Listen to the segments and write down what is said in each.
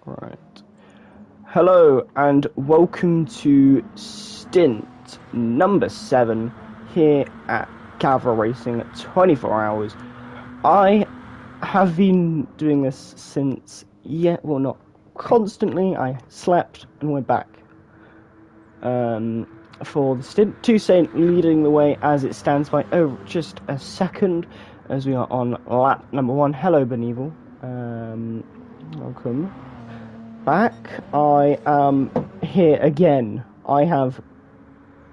Right. Hello and welcome to Stint number 7 here at Gavra Racing 24 hours. I have been doing this since, well, not constantly. I slept and went back for the Stint. Stint leading the way as it stands by just a second as we are on lap number 1. Hello, Beneval. Welcome back. I am here again. I have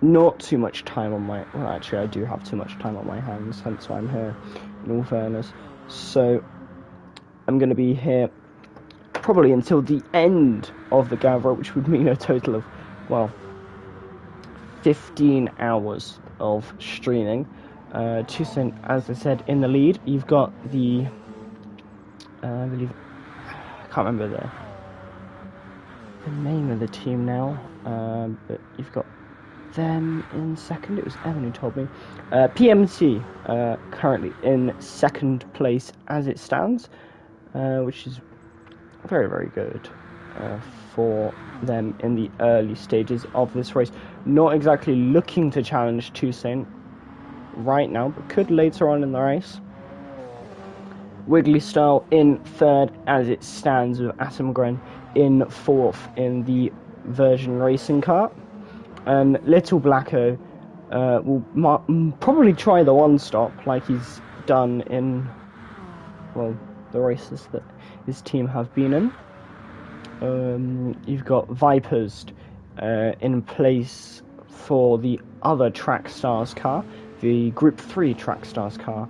not too much time on my... Well, actually, I do have too much time on my hands, hence why I'm here, in all fairness. So, I'm going to be here probably until the end of the Gavra, which would mean a total of, well, 15 hours of streaming. Stint, as I said, in the lead. You've got the... I can't remember the name of the team now, but you've got them in second. It was Evan who told me. PMT currently in second place as it stands, which is very, very good for them in the early stages of this race. Not exactly looking to challenge Stint right now, but could later on in the race. Wiggly Style in third as it stands, with Assemgren in fourth in the version racing car. And Little Blacko will probably try the one stop like he's done in, well, the races that his team have been in. You've got Vipers in place for the other Track Stars car, the Group 3 Track Stars car.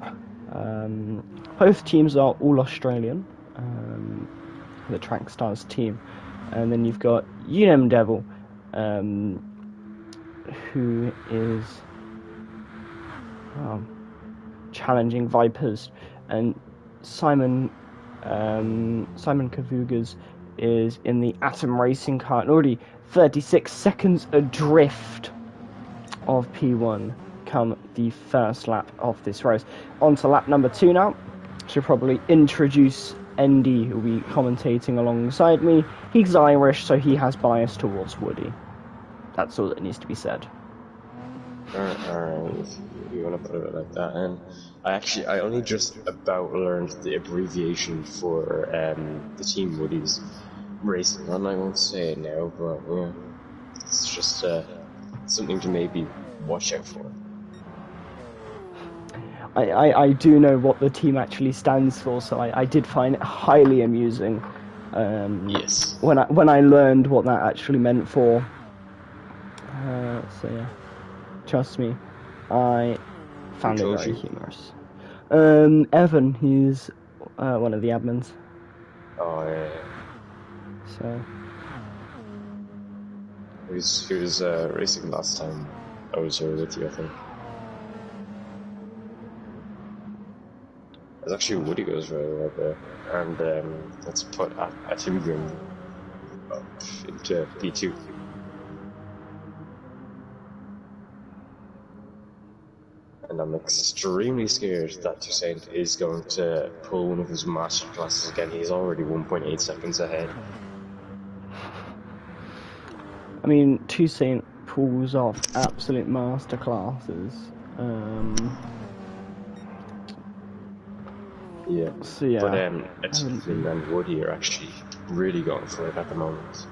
Both teams are all Australian, the Track Stars team. And then you've got Unum Devil, who is challenging Vipers, and Simon Kavugas is in the Atom Racing car, and already 36 seconds adrift of P1 come the first lap of this race. On to lap number 2 now. Should probably introduce Andy, who will be commentating alongside me. He's Irish, so he has bias towards Woody. That's all that needs to be said. Alright, you want to put it like that, and I only just about learned the abbreviation for the team Woody's racing on. I won't say it now, but yeah, it's just something to maybe watch out for. I do know what the team actually stands for, so I did find it highly amusing. Yes. When I learned what that actually meant for. So yeah, trust me, I found it very humorous. Evan, he's one of the admins. Oh yeah. So he was racing last time I was here with you, I think. It's actually Woody goes right there, and let's put Assemgren up into P2. And I'm extremely scared that Stint is going to pull one of his masterclasses again. He's already 1.8 seconds ahead. I mean, Stint pulls off absolute masterclasses. Yeah. So yeah. But Assemgren and Woody are actually really going for it at the moment.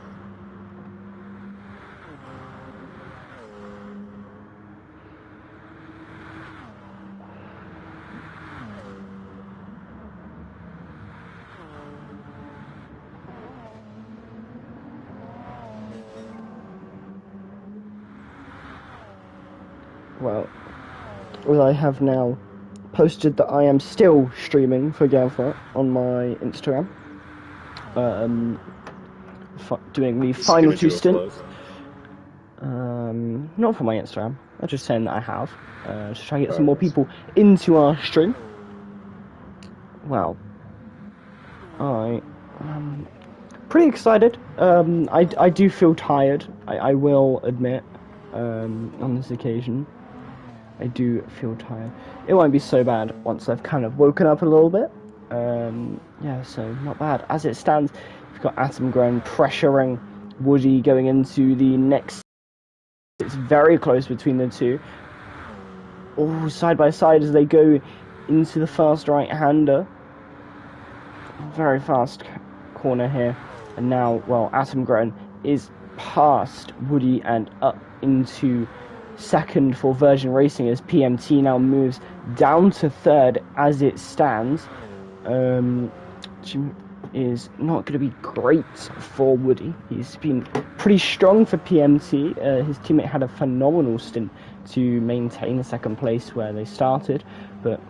Well, I have now posted that I am still streaming for Gavra on my Instagram. Doing the final 2 stints. Not for my Instagram. I'm just saying that I have. To try and get some more people into our stream. Well, I am pretty excited. I do feel tired. I will admit, on this occasion. I do feel tired. It won't be so bad once I've kind of woken up a little bit. Yeah, so not bad. As it stands, We've got Atomgren pressuring Woody going into the next. It's very close between the two. Oh, side by side as they go into the fast right-hander. Very fast corner here. And now, well, Atomgren is past Woody and up into second for Virgin Racing as PMT now moves down to third as it stands. Which is not going to be great for Woody. He's been pretty strong for PMT. His teammate had a phenomenal stint to maintain the second place where they started, but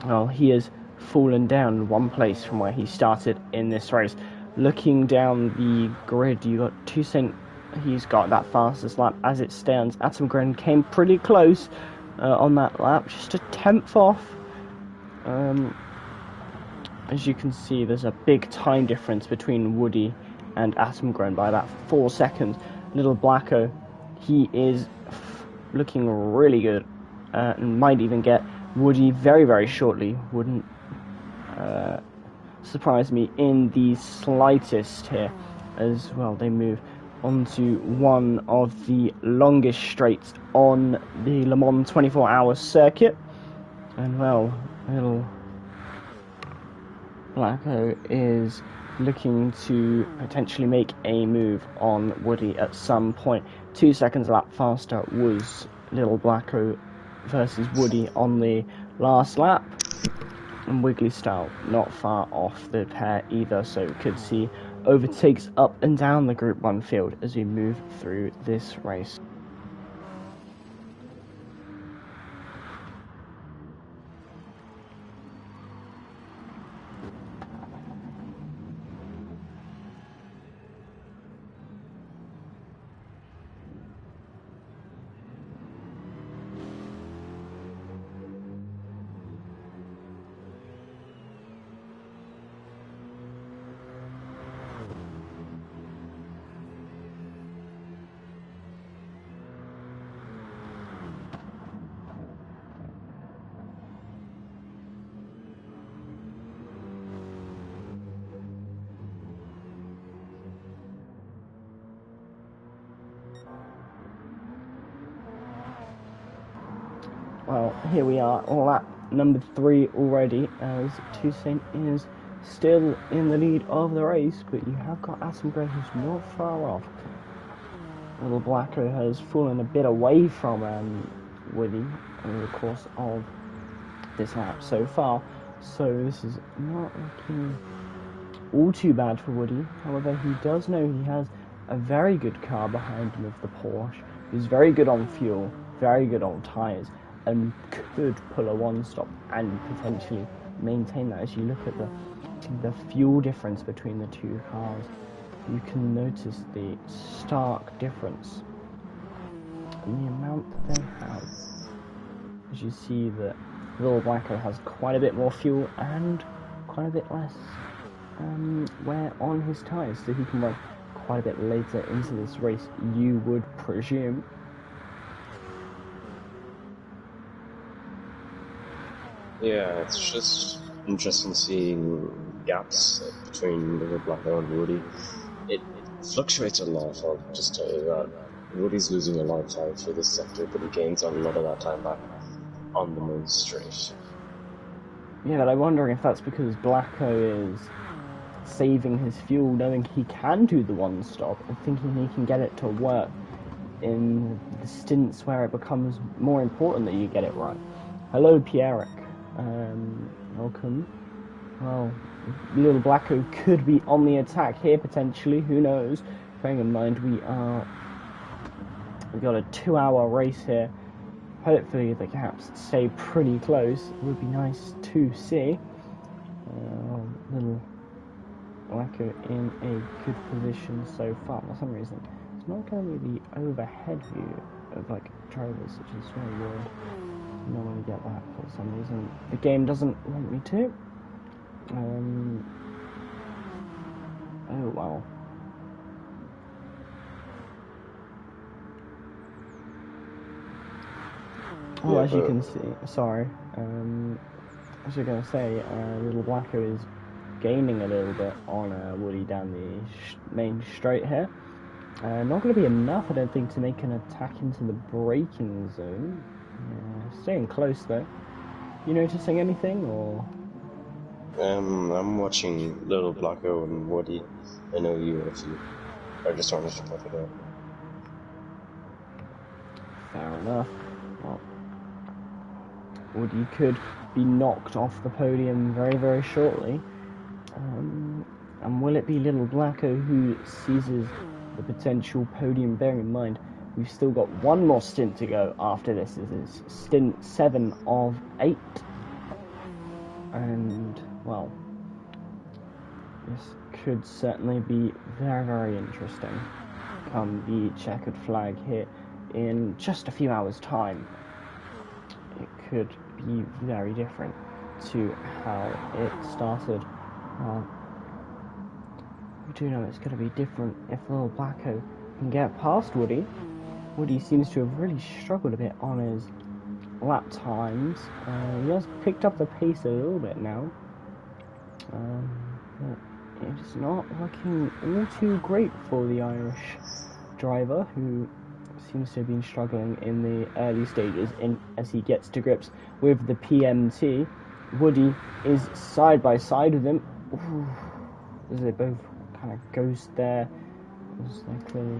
well, he has fallen down one place from where he started in this race. Looking down the grid, you got Stint. He's got that fastest lap as it stands. Atomgren came pretty close on that lap, just a tenth off. As you can see, there's a big time difference between Woody and Atomgren by about 4 seconds. Little Blacko, he is looking really good and might even get Woody very, very shortly. Wouldn't surprise me in the slightest here. As well, they move onto one of the longest straights on the Le Mans 24-hour circuit. And well, little Blacko is looking to potentially make a move on Woody at some point. 2 seconds a lap faster was Little Blacko versus Woody on the last lap. And Wiggly Style not far off the pair either, so we could see overtakes up and down the Group 1 field as we move through this race. Well, here we are, lap number 3 already, as Stint is still in the lead of the race, but you have got Atomgren who's not far off. Little Blacko has fallen a bit away from Woody over the course of this lap so far, so this is not looking all too bad for Woody. However, he does know he has a very good car behind him of the Porsche. He's very good on fuel, very good on tyres, and could pull a one-stop and potentially maintain that. As you look at the fuel difference between the two cars, you can notice the stark difference in the amount that they have. As you see that Little Blacko has quite a bit more fuel and quite a bit less wear on his tyres, so he can run quite a bit later into this race, you would presume. Yeah, it's just interesting seeing gaps between Little Blacko and Woody. It fluctuates a lot, I'll just tell you that. Woody's losing a lot of time for this sector, but he gains a lot of that time back on the main straight. Yeah, but I'm wondering if that's because Blacko is saving his fuel, knowing he can do the one stop, and thinking he can get it to work in the stints where it becomes more important that you get it right. Hello, Pierrick. Welcome. Well, Little Blacko could be on the attack here potentially. Who knows? Bearing in mind we've got a 2-hour race here. Hopefully the gaps stay pretty close. It would be nice to see. Little Blacko in a good position so far. For some reason, it's not going to be the overhead view of like drivers, which is very weird. I normally get that for some reason. The game doesn't want me to. Oh wow. Well, as you can see, sorry. As you're going to say, Little Blacko is gaining a little bit on Woody down the main straight here. Not going to be enough, I don't think, to make an attack into the braking zone. Staying close though. You noticing anything, or? I'm watching Little Blacko and Woody. I know you are too. I just wanted to point it out. Fair enough. Well, Woody could be knocked off the podium very, very shortly. And will it be Little Blacko who seizes the potential podium? Bearing in mind, we've still got one more stint to go after this. This is stint 7 of 8. And, well, this could certainly be very, very interesting come the checkered flag here in just a few hours' time. It could be very different to how it started. We do know it's going to be different if Little Blacko can get past Woody. Woody seems to have really struggled a bit on his lap times. He has picked up the pace a little bit now. But it's not looking all too great for the Irish driver, who seems to have been struggling in the early stages as he gets to grips with the PMT. Woody is side by side with him. Ooh, as they both kind of ghost there. They're clearly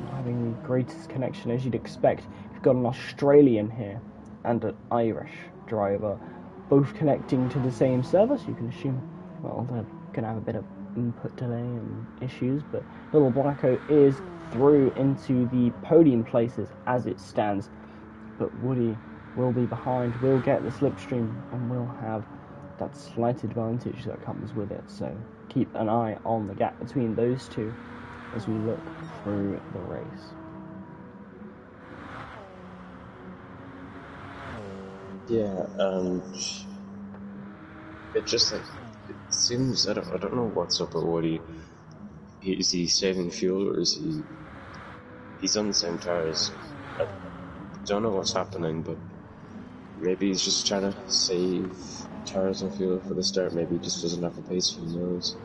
not having the greatest connection as you'd expect. You've got an Australian here and an Irish driver, both connecting to the same server, so you can assume, well, they're going to have a bit of input delay and issues, but Little Blacko is through into the podium places as it stands, but Woody will be behind, will get the slipstream, and will have that slight advantage that comes with it, so keep an eye on the gap between those two as we look through the race. Yeah, and it just, like, it seems, I don't know what's up with Woody. Is he saving fuel, or is he's on the same tires? I don't know what's happening, but maybe he's just trying to save tires and fuel for the start. Maybe he just doesn't have the pace, who knows.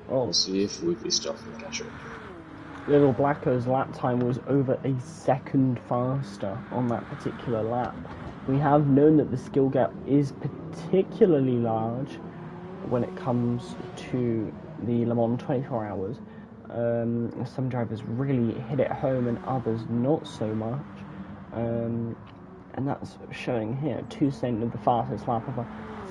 We'll see if Woody still can catch up. Little Blacko's lap time was over a second faster on that particular lap. We have known that the skill gap is particularly large when it comes to the Le Mans 24 hours. Some drivers really hit it home and others not so much. And that's showing here. Toussaint with the fastest lap of a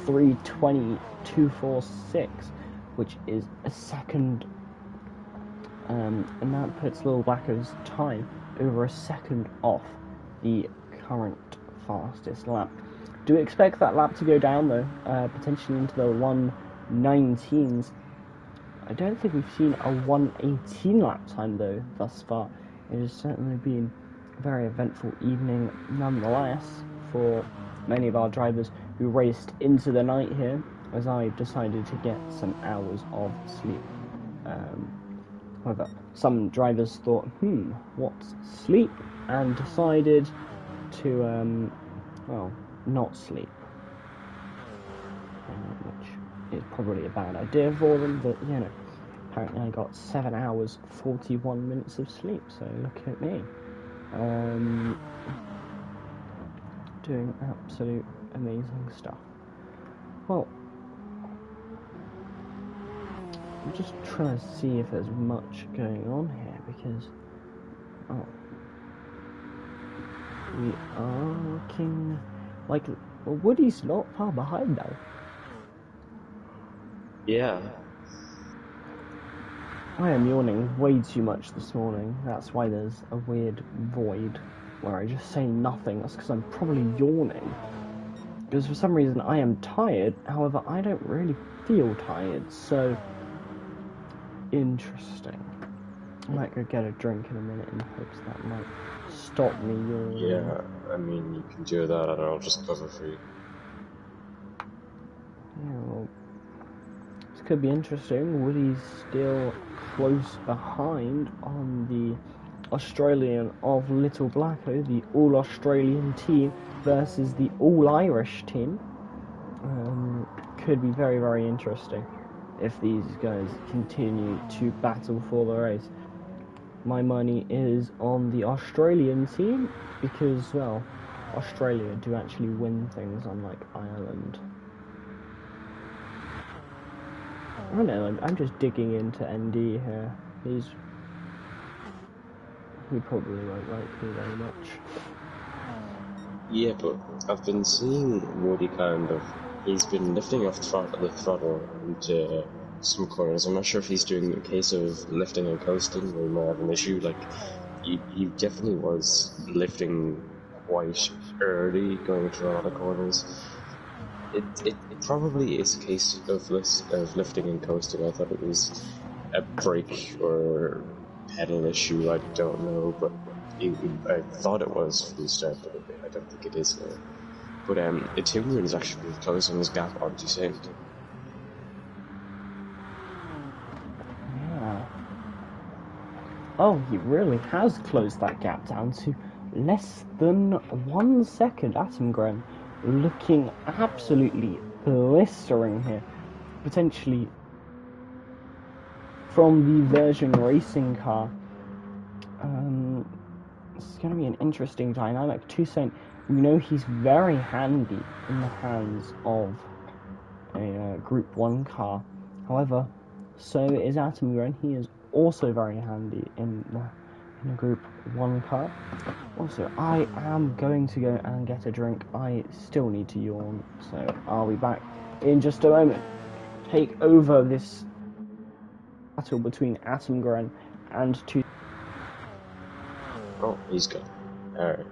3:20.246, which is a second. And that puts Little Blacko's time over a second off the current fastest lap. Do we expect that lap to go down though, potentially into the 1:19s? I don't think we've seen a 1:18 lap time though thus far. It has certainly been a very eventful evening nonetheless for many of our drivers who raced into the night here, as I decided to get some hours of sleep. However, some drivers thought, what's sleep? And decided to, well, not sleep. Which is probably a bad idea for them, but, you know, apparently I got 7 hours, 41 minutes of sleep, so look at me. Doing absolute amazing stuff. Well, I'm just trying to see if there's much going on here, because we are looking like, well, Woody's not far behind though. Yeah. I am yawning way too much this morning. That's why there's a weird void where I just say nothing. That's because I'm probably yawning. Because for some reason I am tired, however I don't really feel tired, so interesting. I might go get a drink in a minute in hopes that might stop me yawning. Yeah, I mean, you can do that and I'll just cover for you. Yeah, well, this could be interesting. Woody's still close behind on the Australian of Little Blacko, the all-Australian team versus the all-Irish team. Could be very, very interesting if these guys continue to battle for the race. My money is on the Australian team because, well, Australia do actually win things unlike Ireland. I don't know, I'm just digging into ND here. He probably won't like me very much. Yeah, but I've been seeing Woody he's been lifting off the throttle into some corners. I'm not sure if he's doing a case of lifting and coasting or he might have an issue. Like, he definitely was lifting quite early, going into a lot of corners. It probably is a case of lifting and coasting. I thought it was a brake or pedal issue, I don't know, but I thought it was from the start, but I don't think it is now. But Timberman is actually closing his gap onto Stint. Yeah. Oh, he really has closed that gap down to less than 1 second. Attenborough looking absolutely blistering here. Potentially from the Virgin racing car. It's going to be an interesting dynamic. Toussaint, we know he's very handy in the hands of a Group 1 car. However, so is Attenborough. He is also very handy in a Group 1 car. Also, I am going to go and get a drink. I still need to yawn, so I'll be back in just a moment. Take over this battle between Attenborough and Toussaint. Oh, he's gone. Alright,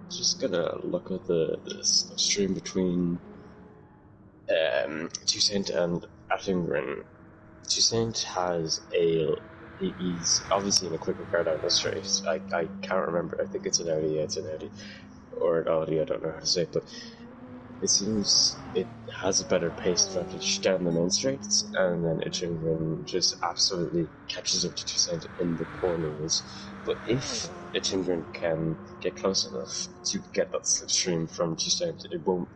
just gonna look at the stream between Toussaint and Attenborough. Toussaint has he's obviously in a quicker car down the straight. I can't remember, I think it's an Audi, or an Audi, I don't know how to say it, but it seems it has a better pace advantage down the main straights, and then Attenborough just absolutely catches up to Toussaint in the corners. But if Attenborough can get close enough to get that slipstream from Toussaint,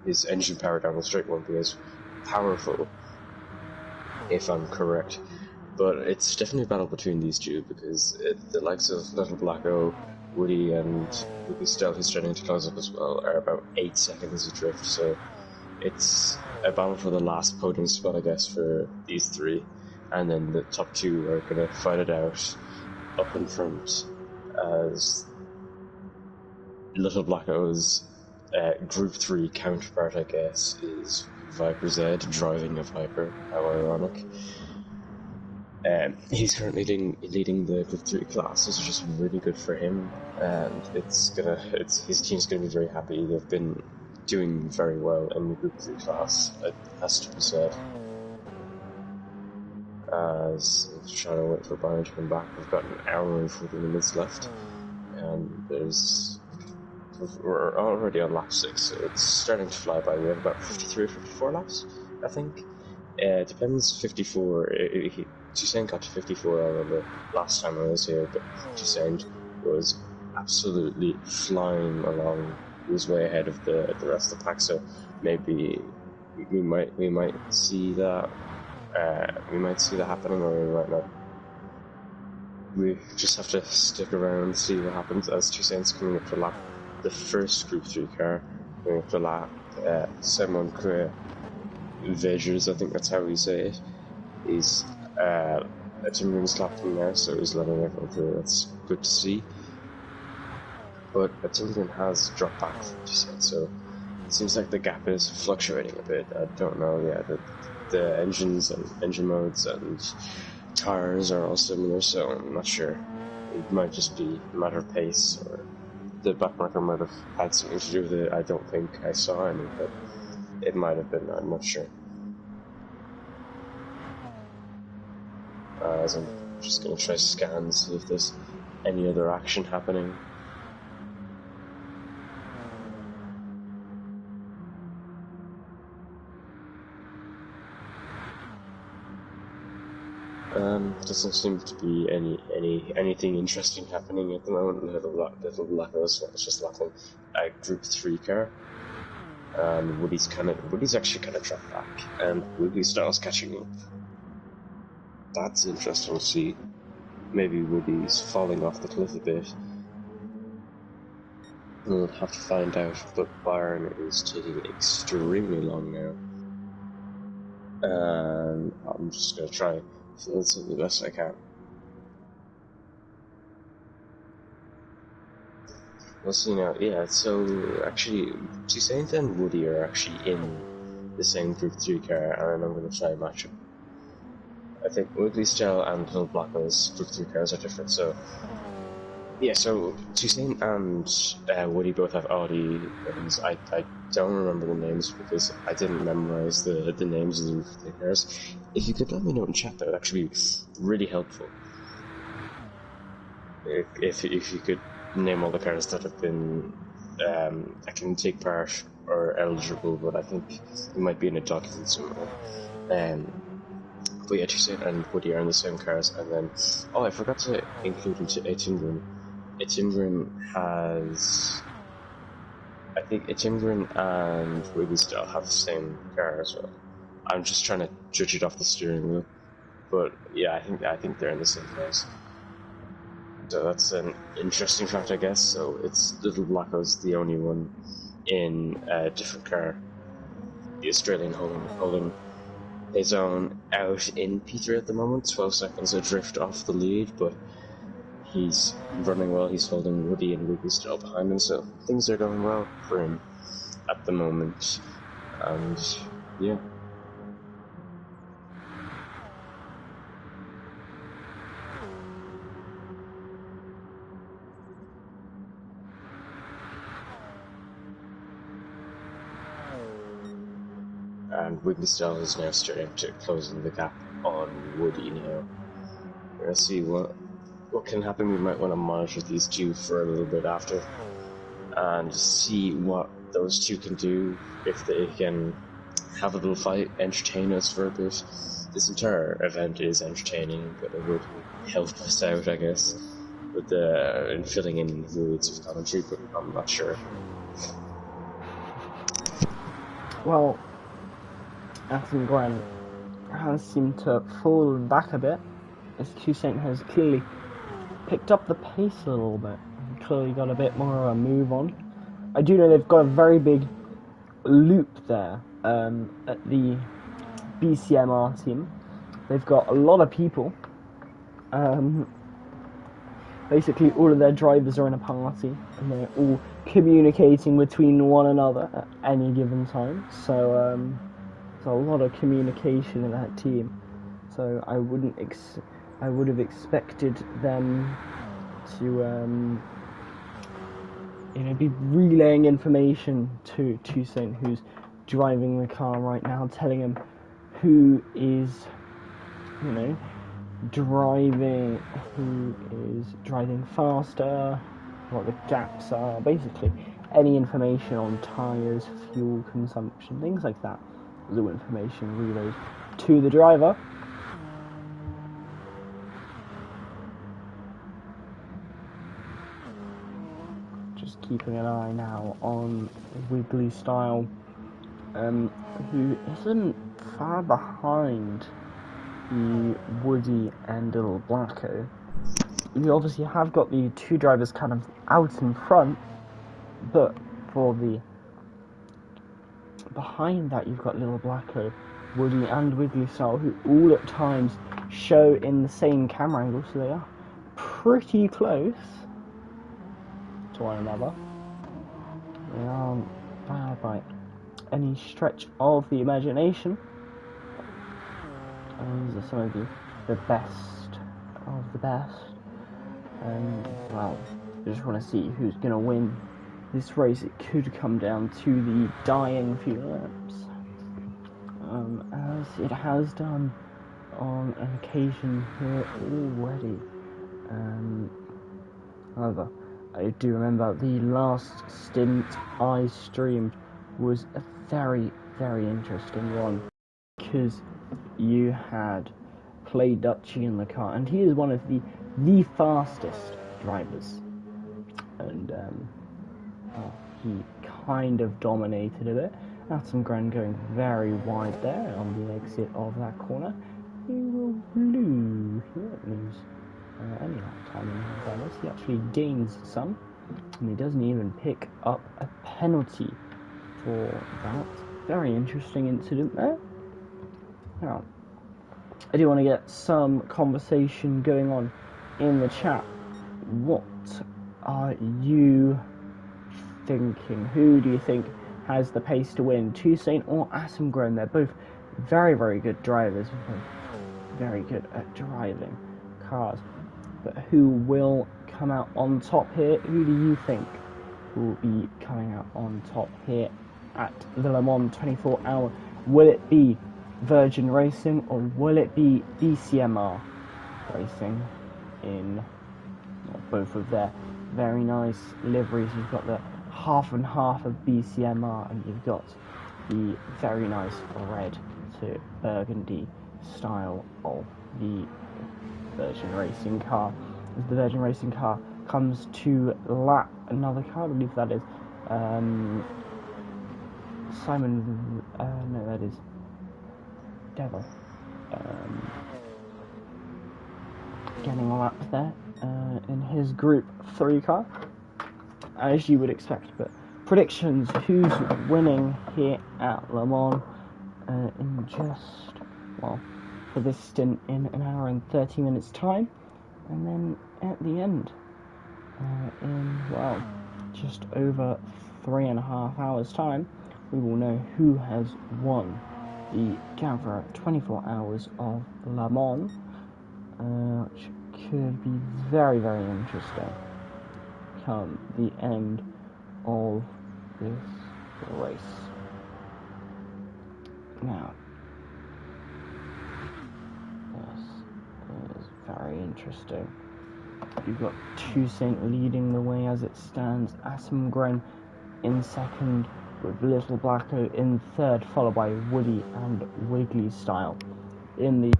his engine power down the straight won't be as powerful, if I'm correct. But it's definitely a battle between these two, because the likes of Little Blacko, Woody, and Lucas Stealth, who's starting to close up as well, are about 8 seconds adrift, so it's a battle for the last podium spot, I guess, for these three. And then the top two are going to fight it out up in front, as Little Blacko's Group 3 counterpart, I guess, is Viper Z driving a Viper. How ironic. He's currently leading the Group 3 class, which is just really good for him, and his team's gonna be very happy. They've been doing very well in the Group 3 class, it has to be said. As I'm trying to wait for Byron to come back, we've got an hour and 40 minutes left, and we're already on lap 6, so it's starting to fly by. We have about 53 or 54 laps, I think. It depends. 54. Toussaint got to 54, I remember, last time I was here, but Toussaint was absolutely flying along. He was way ahead of the rest of the pack, so maybe we might see that. We might see that happening, or we might not. We just have to stick around and see what happens as Toussaint's coming up to lap the first Group 3 car, going up to lap Simon Crea Vegers, I think that's how we say it. He's Timberman's lapped him now, so he's letting everyone through. That's good to see. But Timberman has dropped back to Toussaint, so it seems like the gap is fluctuating a bit. I don't know, the engines and engine modes and tires are all similar, so I'm not sure. It might just be a matter of pace, or the backmarker might have had something to do with it. I don't think I saw any, but it might have been, I'm not sure. As I'm just going to try to scan and see if there's any other action happening. Doesn't seem to be anything interesting happening at the moment. Little lack of it's just lacking a Group 3 car. Woody's actually kind of dropped back, and Woody Styles catching up. That's interesting to see. Maybe Woody's falling off the cliff a bit. We'll have to find out, but Byron is taking extremely long now. And I'm just going to try fill this in the best I can. We'll see now. Yeah, so actually, Toussaint and Woody are actually in the same Group 3 car, and I'm going to try and match them. I think Woodley Style and Little Blacko's Group 3 cars are different, so... Yeah, so Toussaint and Woody both have Audi, and I don't remember the names because I didn't memorize the names of the cars. If you could let me know in chat, that would actually be really helpful. If you could name all the cars that have been that can take part or eligible, but I think it might be in a document somewhere. But yeah, Toussaint and Woody are in the same cars, and then I forgot to include Etienne. Etienne has, I think Etienne and Woody still have the same car as well. I'm just trying to judge it off the steering wheel, but yeah, I think they're in the same cars. So that's an interesting fact, I guess. So it's Little Blacko's the only one in a different car. The Australian holding his own out in P3 at the moment, 12 seconds adrift off the lead, but he's running well. He's holding Woody and Woody still behind him, so things are going well for him at the moment. And yeah. And Wiggly Style is now starting to closing the gap on Woody now. We're gonna see what can happen. We might want to monitor these two for a little bit after and see what those two can do, if they can have a little fight, entertain us for a bit. This entire event is entertaining, but it would help us out, I guess, with in filling in words of commentary, but I'm not sure. Well, Aston Grant has seemed to have fallen back a bit, as Toussaint has clearly picked up the pace a little bit, and clearly got a bit more of a move on. I do know they've got a very big loop there at the BCMR team. They've got a lot of people. Basically, all of their drivers are in a party, and they're all communicating between one another at any given time. So there's a lot of communication in that team. So I would have expected them to be relaying information to Toussaint, who's driving the car right now, telling him who is driving faster, what the gaps are, basically any information on tyres, fuel consumption, things like that. There's all information relayed to the driver. Just keeping an eye now on Wiggly Style, who isn't far behind the Woody and Little Blacko. You obviously have got the two drivers kind of out in front, but for the behind that you've got Little Blacko, Woody and Wiggly Style, who all at times show in the same camera angle, so they are pretty close to one another. They aren't bad by any stretch of the imagination. And these are some of the best of the best. And well, I just want to see who's going to win this race. It could come down to the dying few laps, as it has done on an occasion here already. However, I do remember the last stint I streamed was a very, very interesting one, because you had play Dutchy in the car, and he is one of the fastest drivers. And he kind of dominated a bit. Atom Gren going very wide there on the exit of that corner. He will lose. He won't lose any lap time in this. He actually gains some, and he doesn't even pick up a penalty for that. Very interesting incident there. Now, I do want to get some conversation going on in the chat. What are you thinking? Who do you think has the pace to win? Toussaint or Atom Gren? They're both very, very good drivers. Very good at driving cars. But who will come out on top here? Who do you think will be coming out on top here at the Le Mans 24-hour? Will it be Virgin Racing or will it be DCMR Racing in both of their very nice liveries? You've got the half and half of BCMR, and you've got the very nice red to burgundy style of the Virgin Racing car. As the Virgin Racing car comes to lap another car, I believe that is Simon, no, that is Devil, getting a lap there in his Group 3 car, as you would expect. But predictions, who's winning here at Le Mans in just, well, for this stint in an hour and 30 minutes time, and then at the end in, well, just over 3.5 hours time, we will know who has won the Gavra 24 Hours of Le Mans, which could be very, very interesting come the end of this race. Now, this is very interesting. You've got Toussaint leading the way as it stands, Atom Gren in second, with Little Blacko in third, followed by Woody and Wiggly Style in the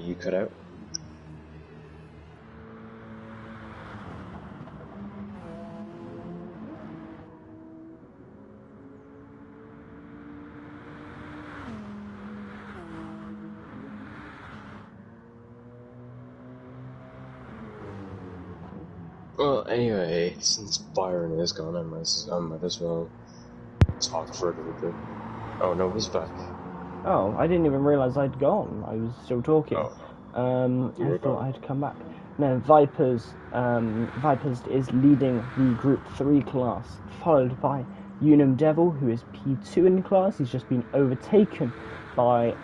you cut out. Well, anyway, since Byron is gone, I might as well talk for a little bit. Oh no, he's back. Oh, I didn't even realise I'd gone. I was still talking. Oh. I thought I'd come back. No, Vipers is leading the Group 3 class, followed by Unum Devil, who is P2 in the class. He's just been overtaken by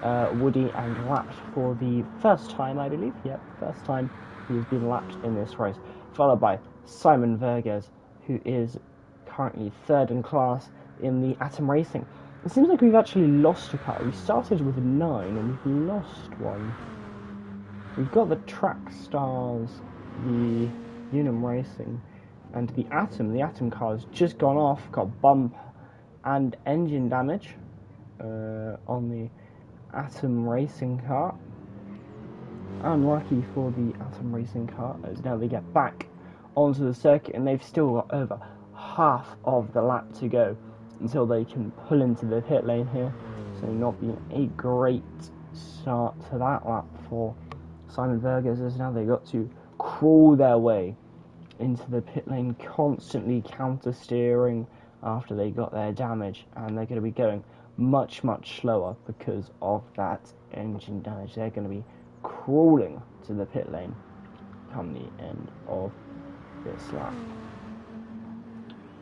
Woody and lapped for the first time, I believe. Yep, first time he has been lapped in this race. Followed by Simon Verges, who is currently third in class in the Atom Racing. It seems like we've actually lost a car. We started with 9 and we've lost one. We've got the Track Stars, the Unum Racing, and the Atom. The Atom car has just gone off, got bump and engine damage on the Atom Racing car. Unlucky for the Atom Racing car, as now they get back onto the circuit and they've still got over half of the lap to go until they can pull into the pit lane here. So not being a great start to that lap for Simon Verges, as now they got to crawl their way into the pit lane, constantly counter steering after they got their damage, and they're going to be going much slower because of that engine damage. They're going to be crawling to the pit lane come the end of this lap.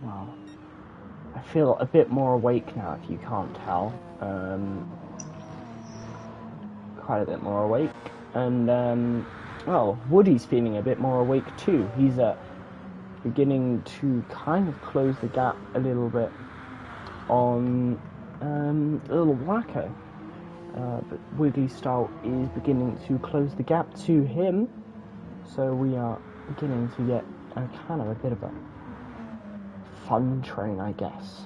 Wow. I feel a bit more awake now, if you can't tell. Quite a bit more awake. And, well, Woody's feeling a bit more awake too. He's beginning to kind of close the gap a little bit on Little Blacko. But Wiggly Style is beginning to close the gap to him. So we are beginning to get a kind of a bit of a fun train, I guess.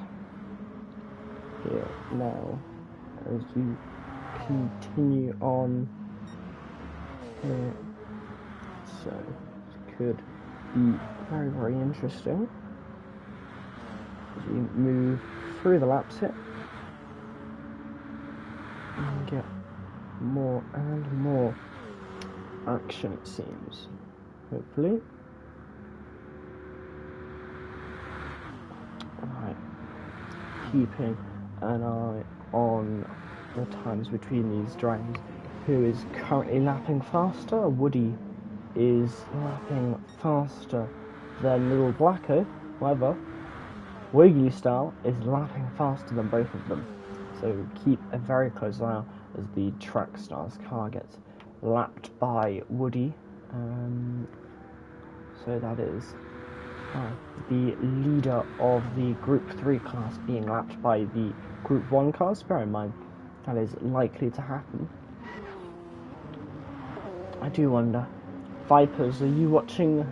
Here now, as you continue on here, so it could be very, very interesting as you move through the laps here and get more and more action, it seems, hopefully. Right, keeping an eye on the times between these drivers. Who is currently lapping faster? Woody is lapping faster than Little Blacko. However, Wiggly Style is lapping faster than both of them. So keep a very close eye out as the Track Stars car gets lapped by Woody. So that is the leader of the Group 3 class being lapped by the Group 1 cars. Bear in mind, that is likely to happen. I do wonder, Vipers, are you watching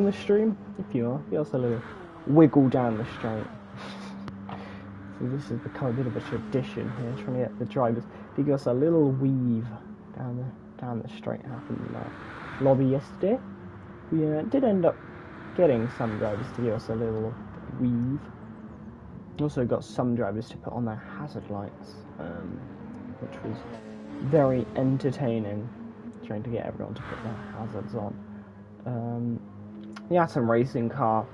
the stream? If you are, give us a little wiggle down the straight. So this has become a bit of a tradition here, trying to get the drivers to give us a little weave down the straight. Happened in that lobby yesterday. We did end up getting some drivers to give us a little weave. Also got some drivers to put on their hazard lights, which was very entertaining, trying to get everyone to put their hazards on. The Atom Racing car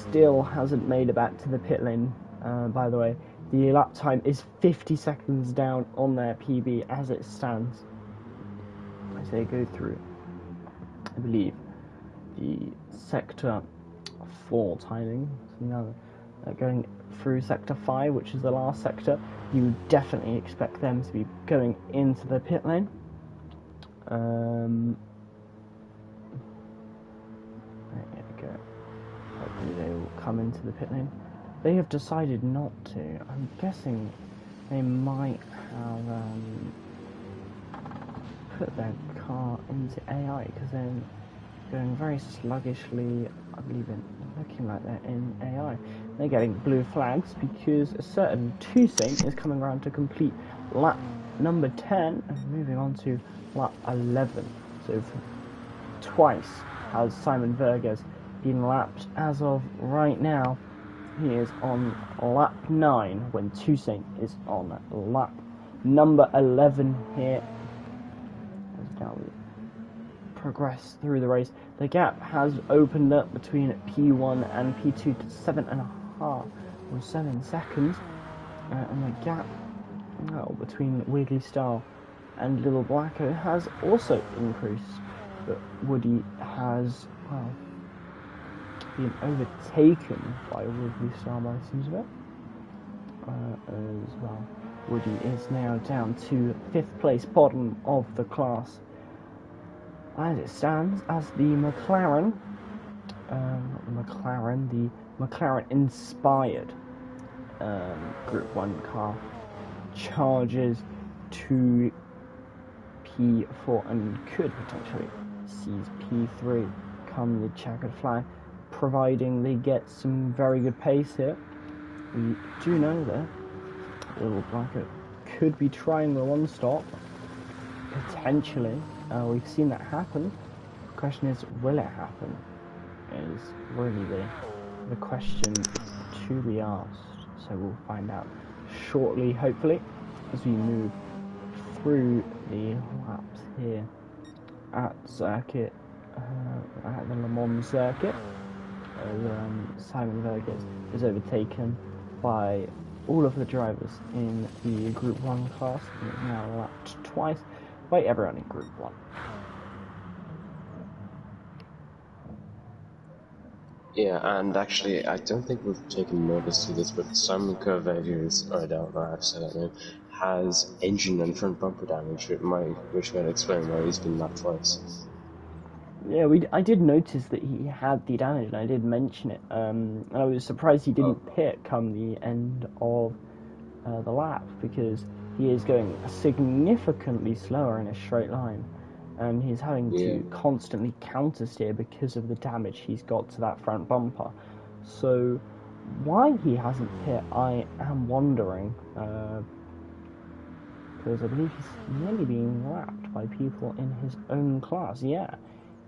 still hasn't made it back to the pit lane, by the way. The lap time is 50 seconds down on their PB as it stands, as they go through, I believe, the Sector 4 timing. So now going through Sector 5, which is the last sector, you definitely expect them to be going into the pit lane. There we go. Hopefully they will come into the pit lane. They have decided not to. I'm guessing they might have put their car into AI because they're going very sluggishly. I believe in looking like they're in AI. They're getting blue flags because a certain Toussaint is coming around to complete lap number 10 and moving on to lap 11. So twice has Simon Verges been lapped. As of right now, he is on lap 9 when Toussaint is on lap number 11 here. As now we progress through the race, the gap has opened up between P1 and P2 to 7.5 or 7 seconds, and the gap between Wiggly Star and Little Blacko has also increased, but Woody has been overtaken by Wiggly Star by the seems of it as well. Woody is now down to 5th place, bottom of the class as it stands, as the McLaren, the McLaren inspired Group 1 car charges to P4 and could potentially seize P3 come the checkered flag, providing they get some very good pace here. We do know that Little Blacko could be trying the one stop, potentially. We've seen that happen. The question is, will it happen? Is really the question to be asked. So we'll find out shortly, hopefully, as we move through the laps here at circuit, at the Le Mans circuit. Simon Verges is overtaken by all of the drivers in the Group 1 class and is now lapped twice by everyone in Group 1. Yeah, and actually, I don't think we've taken notice to this, but Simon Verges, or I don't know how to say that name, has engine and front bumper damage, which might explain why he's been lapped twice. Yeah, I did notice that he had the damage, and I did mention it. And I was surprised he didn't pit come the end of the lap, because he is going significantly slower in a straight line, and he's having to constantly counter steer because of the damage he's got to that front bumper. So why he hasn't hit, I am wondering. Because I believe he's nearly being lapped by people in his own class. Yeah,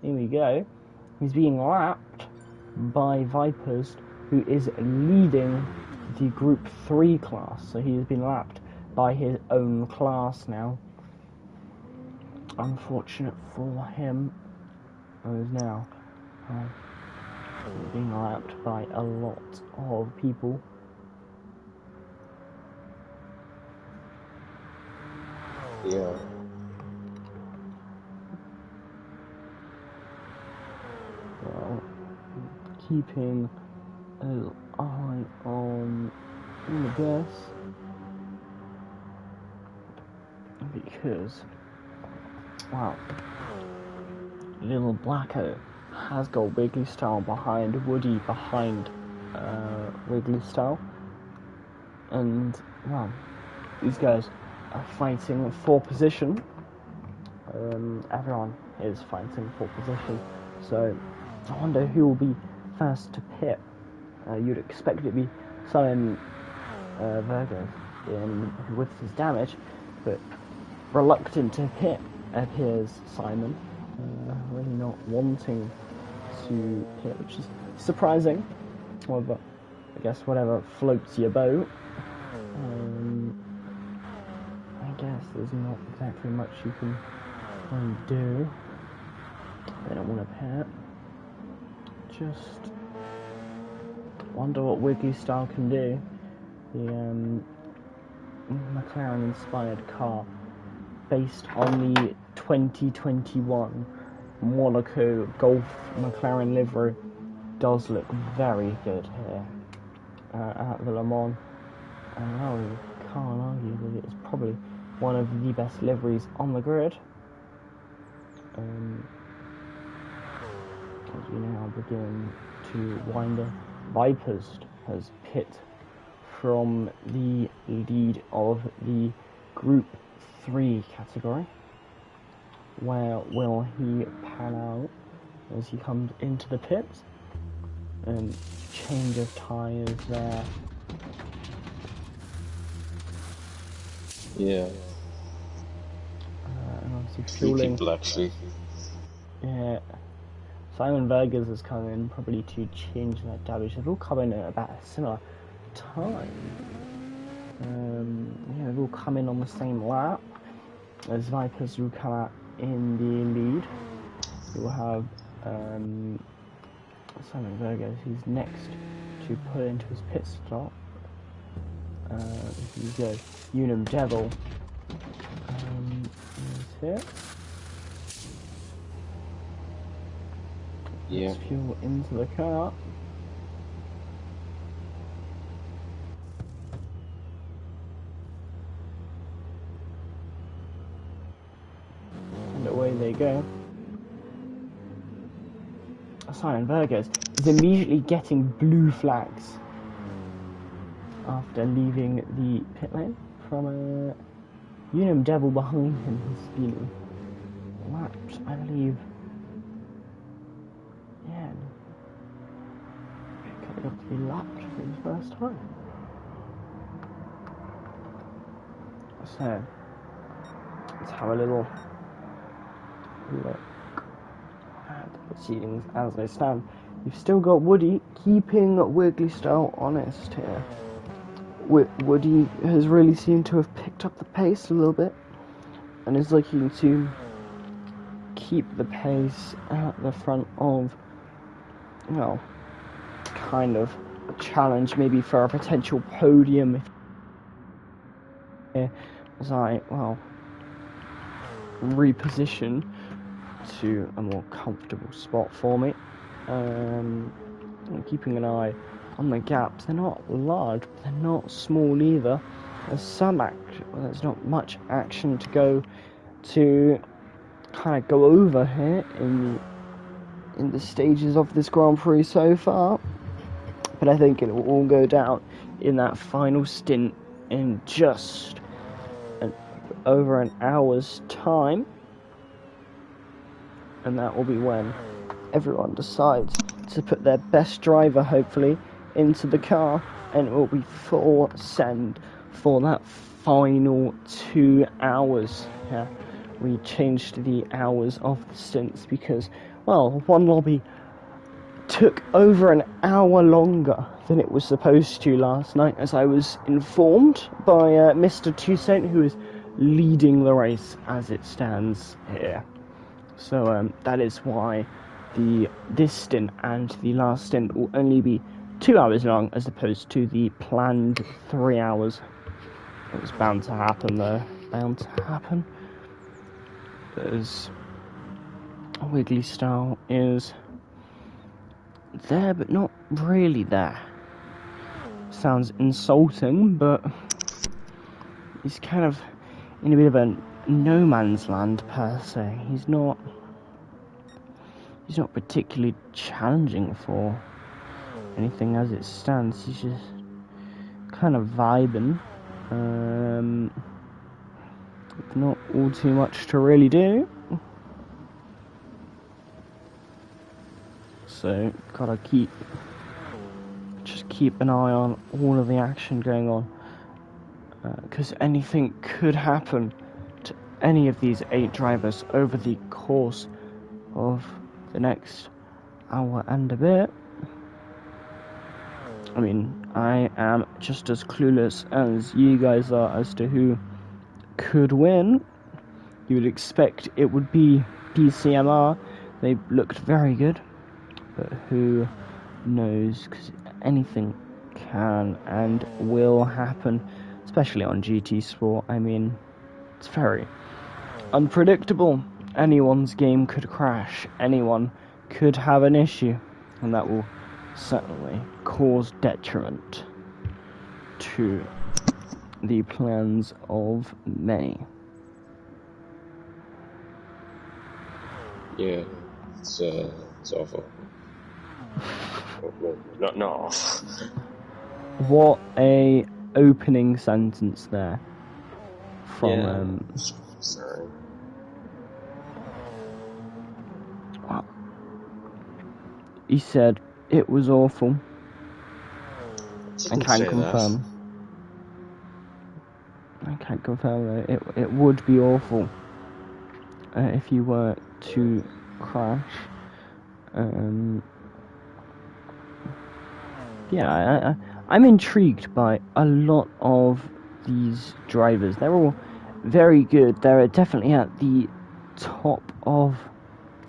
here we go. He's being lapped by Vipers, who is leading the Group 3 class. So he has been lapped by his own class now. Unfortunate for him. Is now being lapped by a lot of people. Yeah. Well, keeping an eye on the gas, because, wow, Little Blacko has got Wiggly Style behind Woody, behind Wiggly Style, and, well, these guys are fighting for position. Everyone is fighting for position, so I wonder who will be first to pit. You'd expect it to be Simon Vergas with his damage, but reluctant to pit appears Simon, really not wanting to pit, which is surprising. However, I guess whatever floats your boat. I guess there's not exactly much you can do. They don't want to pit. Just wonder what Wiggly Style can do. The McLaren-inspired car, based on the 2021 Monaco Golf McLaren livery, does look very good here at the Le Mans. Well, you can't argue that it's probably one of the best liveries on the grid. As we now begin to wind up, Vipers has pit from the lead of the Group 3 category. Where will he pan out as he comes into the pits? And change of tyres there. Yeah. And obviously Few fueling. people actually. Yeah. Simon Vergas has come in probably to change that damage. They've all come in at about a similar time. They've all come in on the same lap. As Vipers will come out in the lead. We will have Simon Vergas, who's next to put into his pit stop. Here we go. Unum Devil is here. Yeah. Let's fuel into the car. And away they go. Simon Vergas is immediately getting blue flags after leaving the pit lane from a Unum Devil behind him. He's been lapped, I believe. Yeah, coming up to be lapped for his first time. So let's have a little look at the proceedings as they stand. You've still got Woody keeping Wiggly Style honest here. Woody has really seemed to have picked up the pace a little bit and is looking to keep the pace at the front of, well, kind of a challenge maybe for a potential podium as I, well, reposition to a more comfortable spot for me. I'm keeping an eye on the gaps. They're not large, but they're not small either. There's not much action to go over here in the stages of this Grand Prix so far. But I think it will all go down in that final stint in just over an hour's time. And that will be when everyone decides to put their best driver, hopefully, into the car, and it will be full send for that final 2 hours. Yeah, we changed the hours of the stints because, well, one lobby took over an hour longer than it was supposed to last night, as I was informed by Mr. Toussaint, who is leading the race as it stands here. So that is why this stint and the last stint will only be 2 hours long, as opposed to the planned 3 hours. It was bound to happen, though. Bound to happen. Because Wiggly Style is there, but not really there. Sounds insulting, but he's kind of in a bit of a no man's land per se. He's not particularly challenging for anything as it stands. He's just kind of vibing. Not all too much to really do. So gotta keep an eye on all of the action going on, because anything could happen to any of these 8 drivers over the course of the next hour and a bit. I mean, I am just as clueless as you guys are as to who could win. You would expect it would be DCMR. They looked very good, but who knows, because anything can and will happen, especially on GT Sport. I mean, it's very unpredictable. Anyone's game could crash, anyone could have an issue, and that will certainly cause detriment to the plans of many. Yeah, it's awful. Well, not awful. What a opening sentence there from Sorry. He said it was awful. I Didn't can't say confirm. I can't confirm that it would be awful if you were to crash. Yeah, I'm intrigued by a lot of these drivers. They're all very good. They're definitely at the top of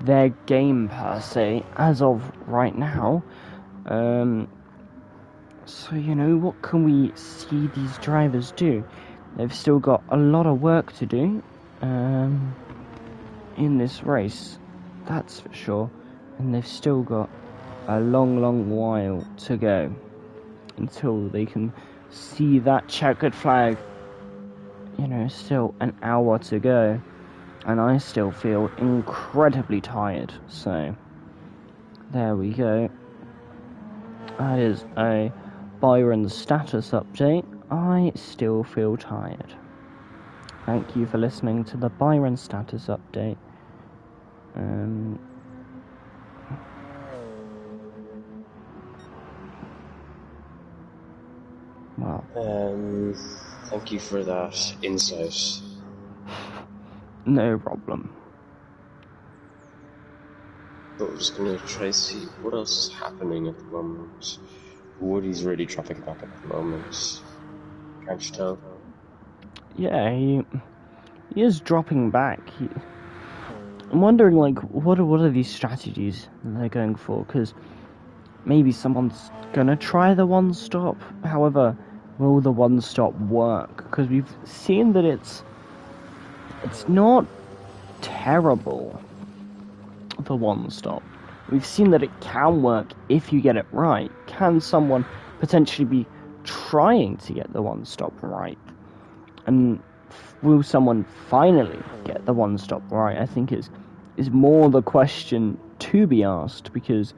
their game per se as of right now. So, you know, what can we see these drivers do? They've still got a lot of work to do in this race, that's for sure. And they've still got a long while to go until they can see that checkered flag. You know, still an hour to go, and I still feel incredibly tired. So there we go. That is a Byron status update. I still feel tired. Thank you for listening to the Byron status update. Well, thank you for that insight. No problem. But we're just gonna try to see what else is happening at the moment. Woody's really dropping back at the moment. Can't you tell? Yeah, he is dropping back. I'm wondering, like, what are these strategies that they're going for? Because maybe someone's gonna try the one-stop. However, will the one-stop work? Because we've seen that it's not terrible, the one-stop. We've seen that it can work if you get it right. Can someone potentially be trying to get the one-stop right? And will someone finally get the one-stop right? I think is more the question to be asked, because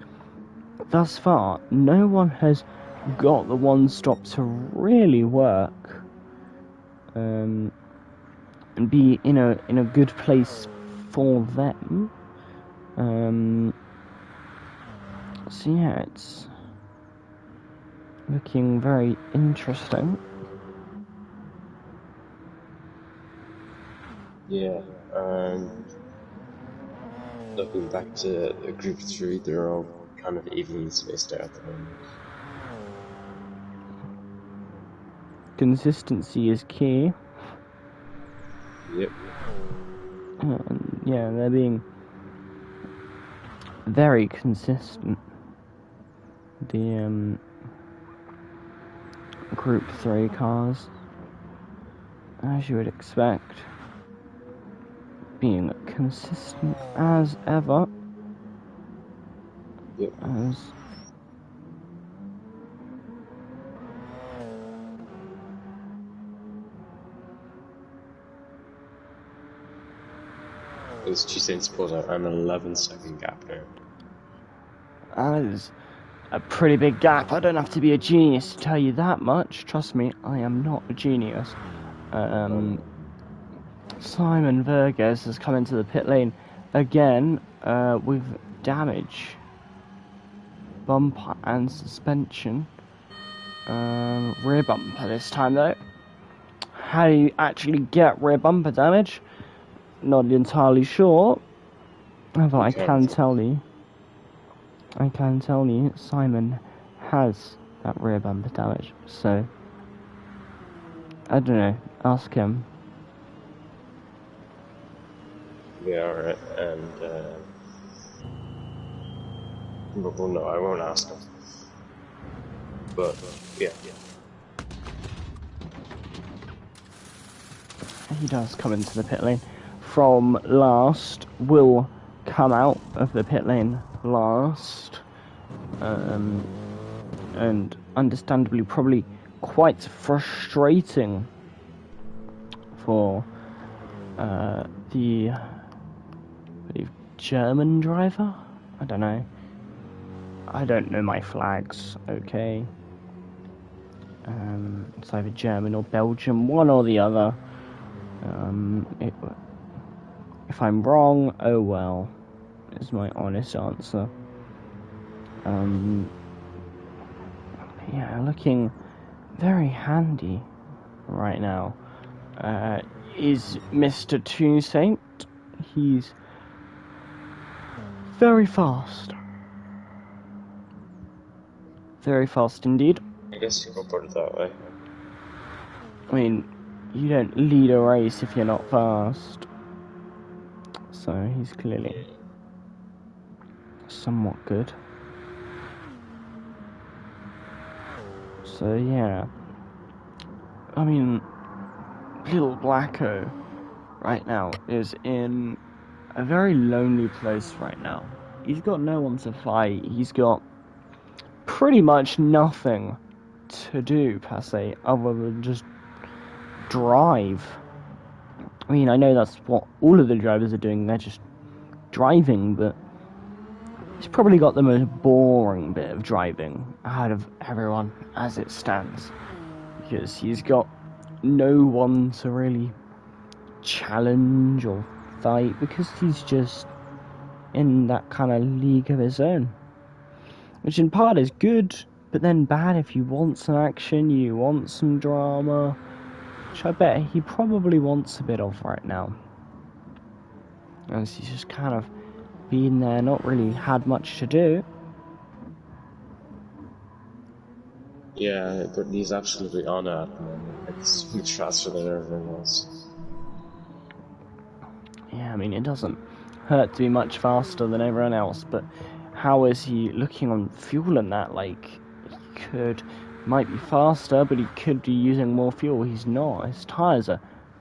thus far no one has got the one-stop to really work and be in a good place for them. So yeah, looking very interesting. Yeah, looking back to Group 3, they're all kind of evenly spaced out at the moment. Consistency is key. Yep. Yeah, they're being very consistent. The Group 3 cars, as you would expect, being consistent as ever. Yep. Those two Saints pulled out an 11-second gap now. That is a pretty big gap. I don't have to be a genius to tell you that much. Trust me, I am not a genius. Simon Verges has come into the pit lane again with damage. Bumper and suspension. Rear bumper this time though. How do you actually get rear bumper damage? Not entirely sure. But I can tell you, Simon has that rear bumper damage. So, I don't know, ask him. Yeah, alright, and, well, no, I won't ask him. But, yeah. He does come into the pit lane from last, will come out of the pit lane last, and understandably probably quite frustrating for the German driver. I don't know my flags. Okay, it's either German or Belgium, one or the other. If I'm wrong, oh well, is my honest answer. Yeah, looking very handy right now is Mr. Toussaint. He's very fast. Very fast indeed. I guess you can put it that way. I mean, you don't lead a race if you're not fast. So he's clearly somewhat good. So yeah, I mean, little Blacko right now is in a very lonely place right now. He's got no one to fight. He's got pretty much nothing to do per se other than just drive. I mean, I know that's what all of the drivers are doing, they're just driving, but he's probably got the most boring bit of driving out of everyone as it stands, because he's got no one to really challenge or fight, because he's just in that kind of league of his own, which in part is good, but then bad if you want some action, you want some drama, which I bet he probably wants a bit of right now, as he's just kind of been there, not really had much to do. Yeah, but he's absolutely on it at the moment. It's much faster than everyone else. Yeah, I mean, it doesn't hurt to be much faster than everyone else, but how is he looking on fuel and that? Like, he might be faster, but he could be using more fuel. He's not. His tyres are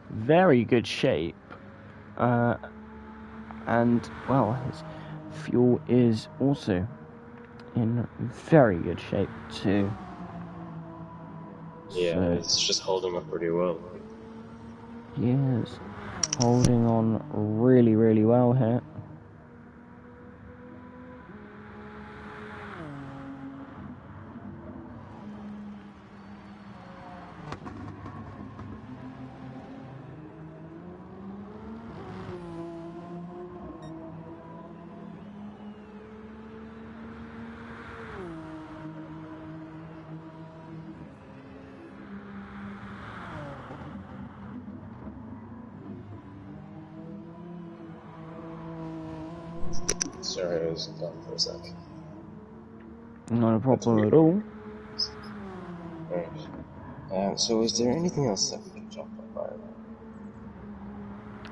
very good shape. And, well, his fuel is also in very good shape too. Yeah, so it's just holding up pretty well. He is holding on really, really well here. Sorry, I was gone for a sec. Not a problem at all. Right. So is there anything else that we can talk about?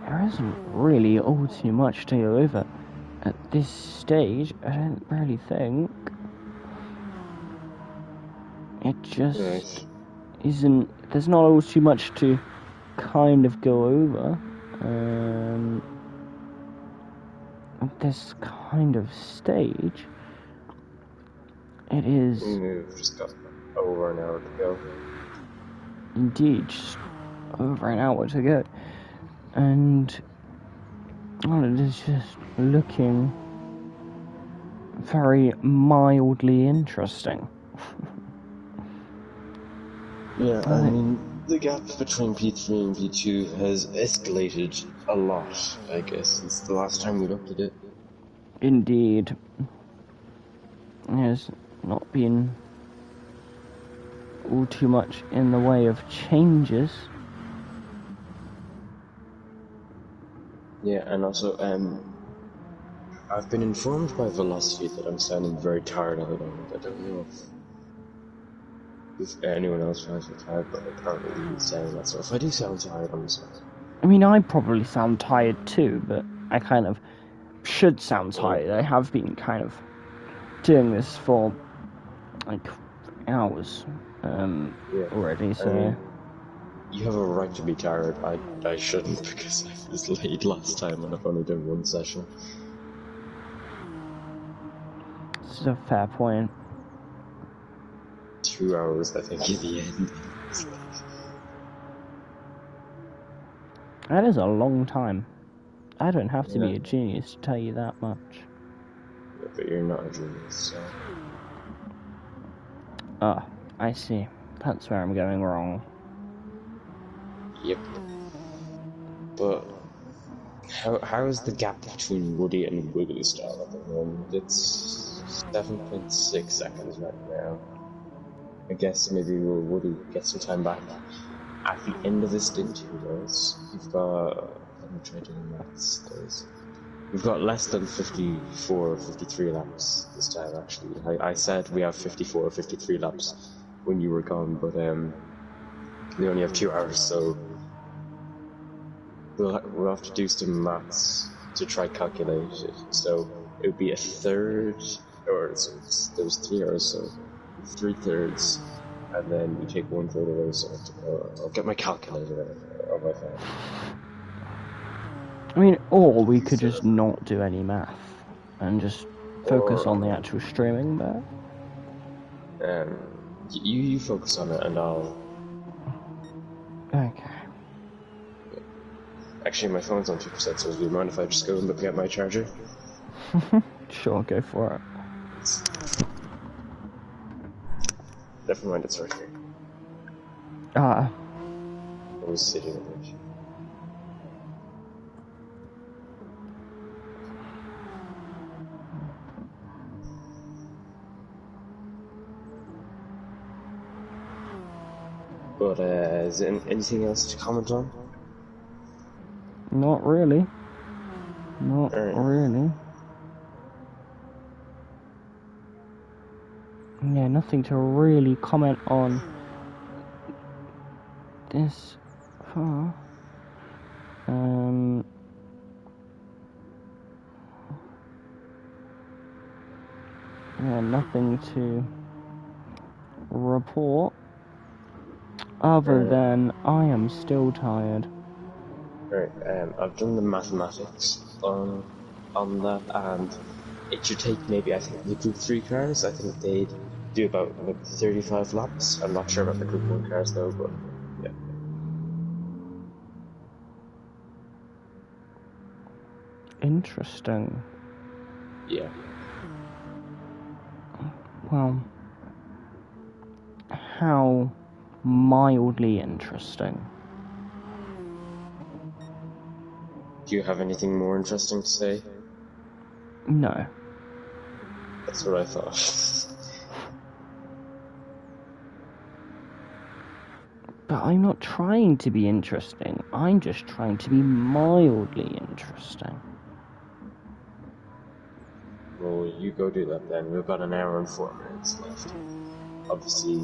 There isn't really all too much to go over. At this stage, I don't really think. It just isn't. There's not all too much to kind of go over. At this kind of stage, it is. We've just got over an hour to go. Indeed, just over an hour to go. And well, it is just looking very mildly interesting. Yeah, I mean, the gap between P3 and P2 has escalated a lot, I guess, since the last time we looked at it. Indeed. There's not been all too much in the way of changes. Yeah, and also, I've been informed by Velocity that I'm sounding very tired at the moment. I don't know if anyone else finds me tired, but apparently he's saying that. So if I do sound tired, I'm sorry. I mean, I probably sound tired too, but I kind of should sound tired. I have been kind of doing this for like hours already, so... I mean, you have a right to be tired. I shouldn't, because I was late last time and I've only done one session. This is a fair point. 2 hours, I think, at the end. That is a long time. I don't have to be a genius to tell you that much. Yeah, but you're not a genius, so... Ah, I see. That's where I'm going wrong. Yep. But how is the gap between Woody and Wiggly Style at the moment? It's 7.6 seconds right now. I guess maybe Woody get some time back at the end of the stint. Who knows? We've got. Let me try doing maths. We've got less than 54, 53 laps this time. Actually, I said we have 54 or 53 laps when you were gone, but we only have 2 hours, so we'll have to do some maths to try calculate it. So it would be a third, or so there's 3 hours, so 3/3, and then you take 1/3 away. So I'll get my calculator on my phone. I mean, or we could just not do any math and just focus on the actual streaming there. You focus on it, and I'll. Okay. Actually, my phone's on 2%, so do you mind if I just go and look at my charger? Sure, go for it. Never mind, it's right here. Ah. I was sitting on it. But, is there anything else to comment on? Not really. Not really. Yeah, nothing to really comment on this far. Yeah, nothing to report other than I am still tired. Right, I've done the mathematics on that, and it should take maybe, I think, the Group 3 cars, I think they'd do about maybe 35 laps. I'm not sure about the Group 1 cars though, but yeah. Interesting. Yeah. Well, how mildly interesting. Do you have anything more interesting to say? No. That's what I thought. But I'm not trying to be interesting. I'm just trying to be mildly interesting. well, you go do that then. We've got an hour and 4 minutes left. Obviously,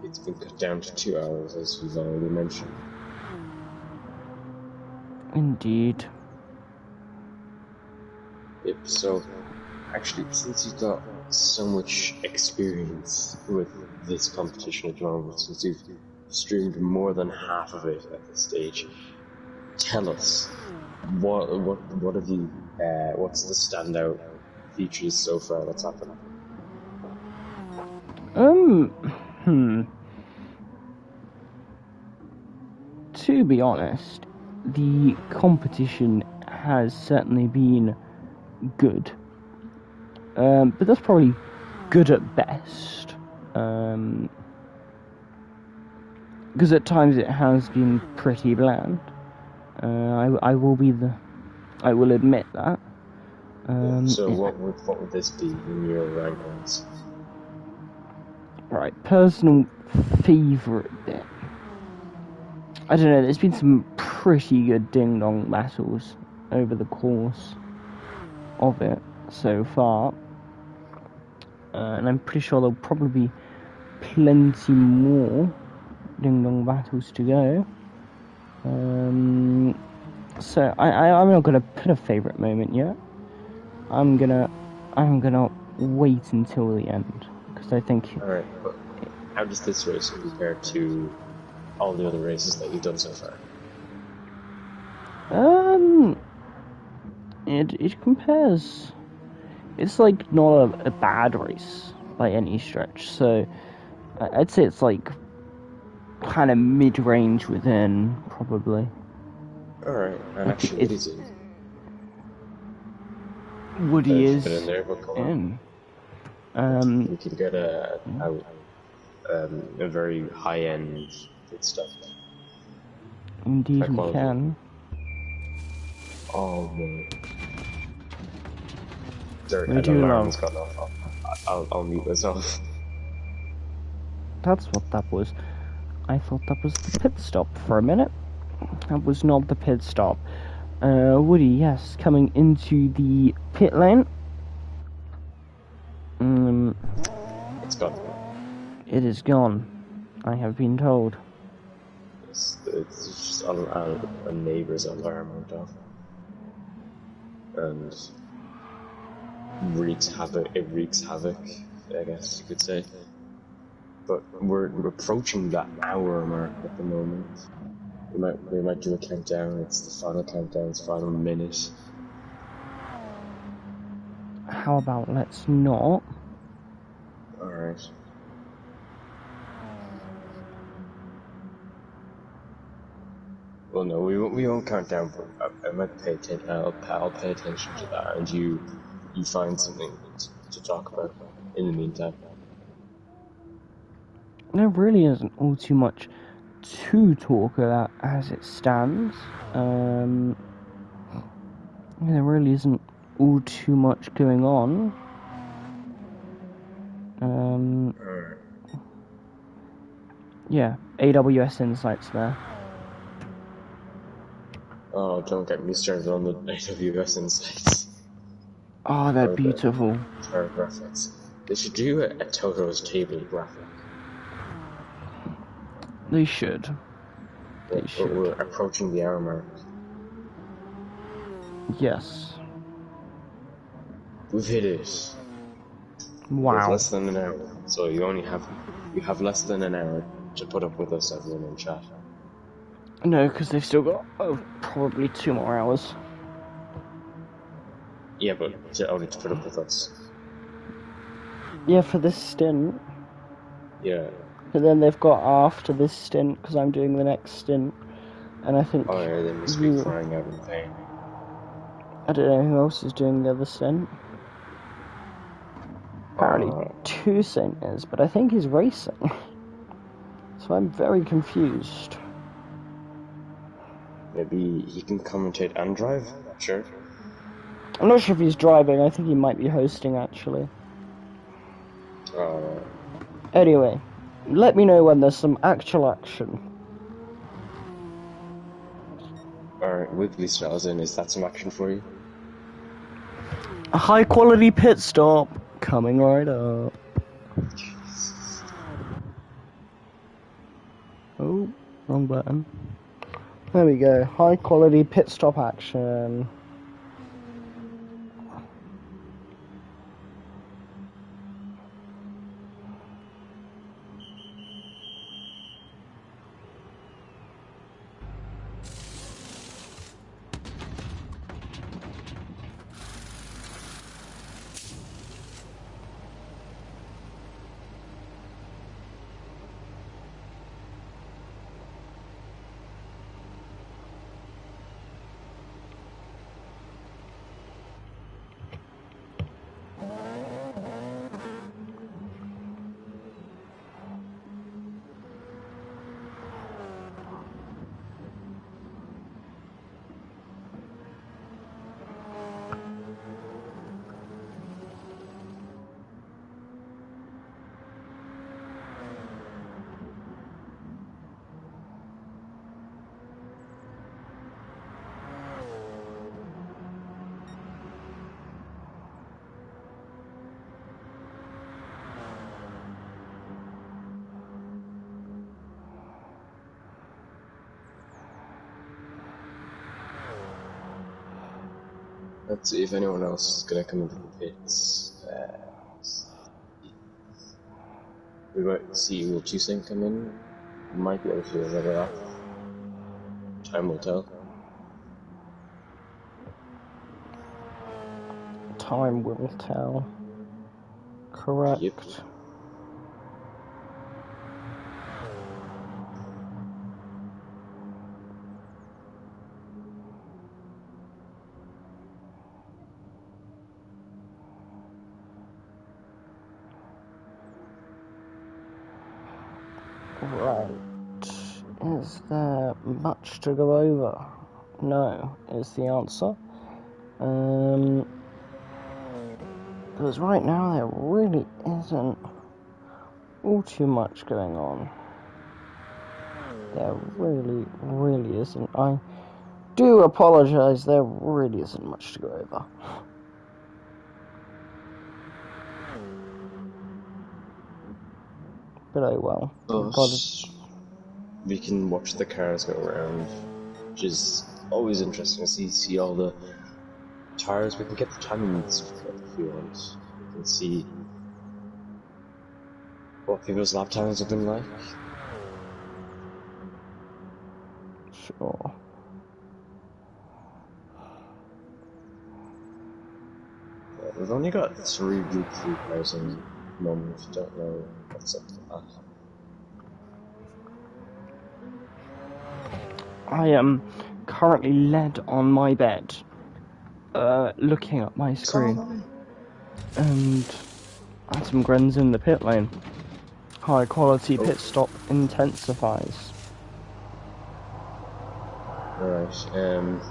it's been cut down to 2 hours, as we've already mentioned. Indeed. Yep, so, actually, since you've got so much experience with this competition at the moment, since you've streamed more than half of it at this stage, tell us, what have you, what's the standout features so far that's happened? To be honest, the competition has certainly been good. But that's probably good at best. Because at times it has been pretty bland. I will admit that. So what would this be in your rankings? Right, personal favourite bit. I don't know, there's been some pretty good ding-dong battles over the course of it so far. And I'm pretty sure there'll probably be plenty more ding-dong battles to go. So I'm not gonna put a favourite moment yet. I'm gonna wait until the end, because I think... Alright, but how does this race compare to all the other races that you've done so far? It compares. It's like not a bad race by any stretch, so I'd say it's like kind of mid-range within, probably. Alright, and actually Woody's in. Woody is in there, but come in. We can get a very high-end pit stop. Indeed we can. Oh boy. Sorry, We do alarm's gone off. I'll mute myself. That's what that was. I thought that was the pit stop for a minute. That was not the pit stop. Woody, yes, coming into the pit lane. It's gone. It is gone, I have been told. It's just a neighbour's alarm went off. And wreaks havoc, I guess you could say. But we're approaching that hour mark at the moment. We might do a countdown. It's the final countdown. It's final minute. How about let's not? All right. Well, no, we won't count down. But I might pay attention. I'll pay attention to that, and you find something to talk about in the meantime. There really isn't all too much to talk about as it stands. There really isn't all too much going on. Yeah, AWS Insights there. Oh, don't get me started on the AWS Insights. Oh, they're beautiful. Our graphics. They should do a Toto's table graphic. They should. They should. But we're approaching the hour mark. Yes. We've hit it. Wow. It's less than an hour, so you have less than an hour to put up with us, everyone in chat. No, because they've still got probably 2 more hours. Yeah, but only to put up with us. Yeah, for this stint. Yeah. But then they've got after this stint, because I'm doing the next stint. And I think... Oh yeah, they must be crying out in pain. I don't know who else is doing the other stint. Apparently 2 stinters, but I think he's racing. So I'm very confused. Maybe he can commentate and drive? Not sure. I'm not sure if he's driving, I think he might be hosting actually. Anyway, let me know when there's some actual action. Alright, Wiggly Styles in, is that some action for you? A high quality pit stop coming right up. Oh, wrong button. There we go. High quality pit stop action. Let's see if anyone else is gonna come into the pits. We might see, will Toussaint come in? We might be able to do another lap. Time will tell. Time will tell. Correct. Yep. Right. Is there much to go over? No, is the answer. Because right now there really isn't all too much going on. There really isn't. I do apologise, there really isn't much to go over. But oh well. But we can watch the cars go around, which is always interesting to see all the tires. We can get the timing stuff if we want. We can see what people's lap times have been like. Sure. Yeah, we've only got 3 Group 3 cars in the moment. Don't know what's up with that. I am currently led on my bed, looking at my screen, and Adam Gren's in the pit lane. High quality pit stop intensifies. Alright,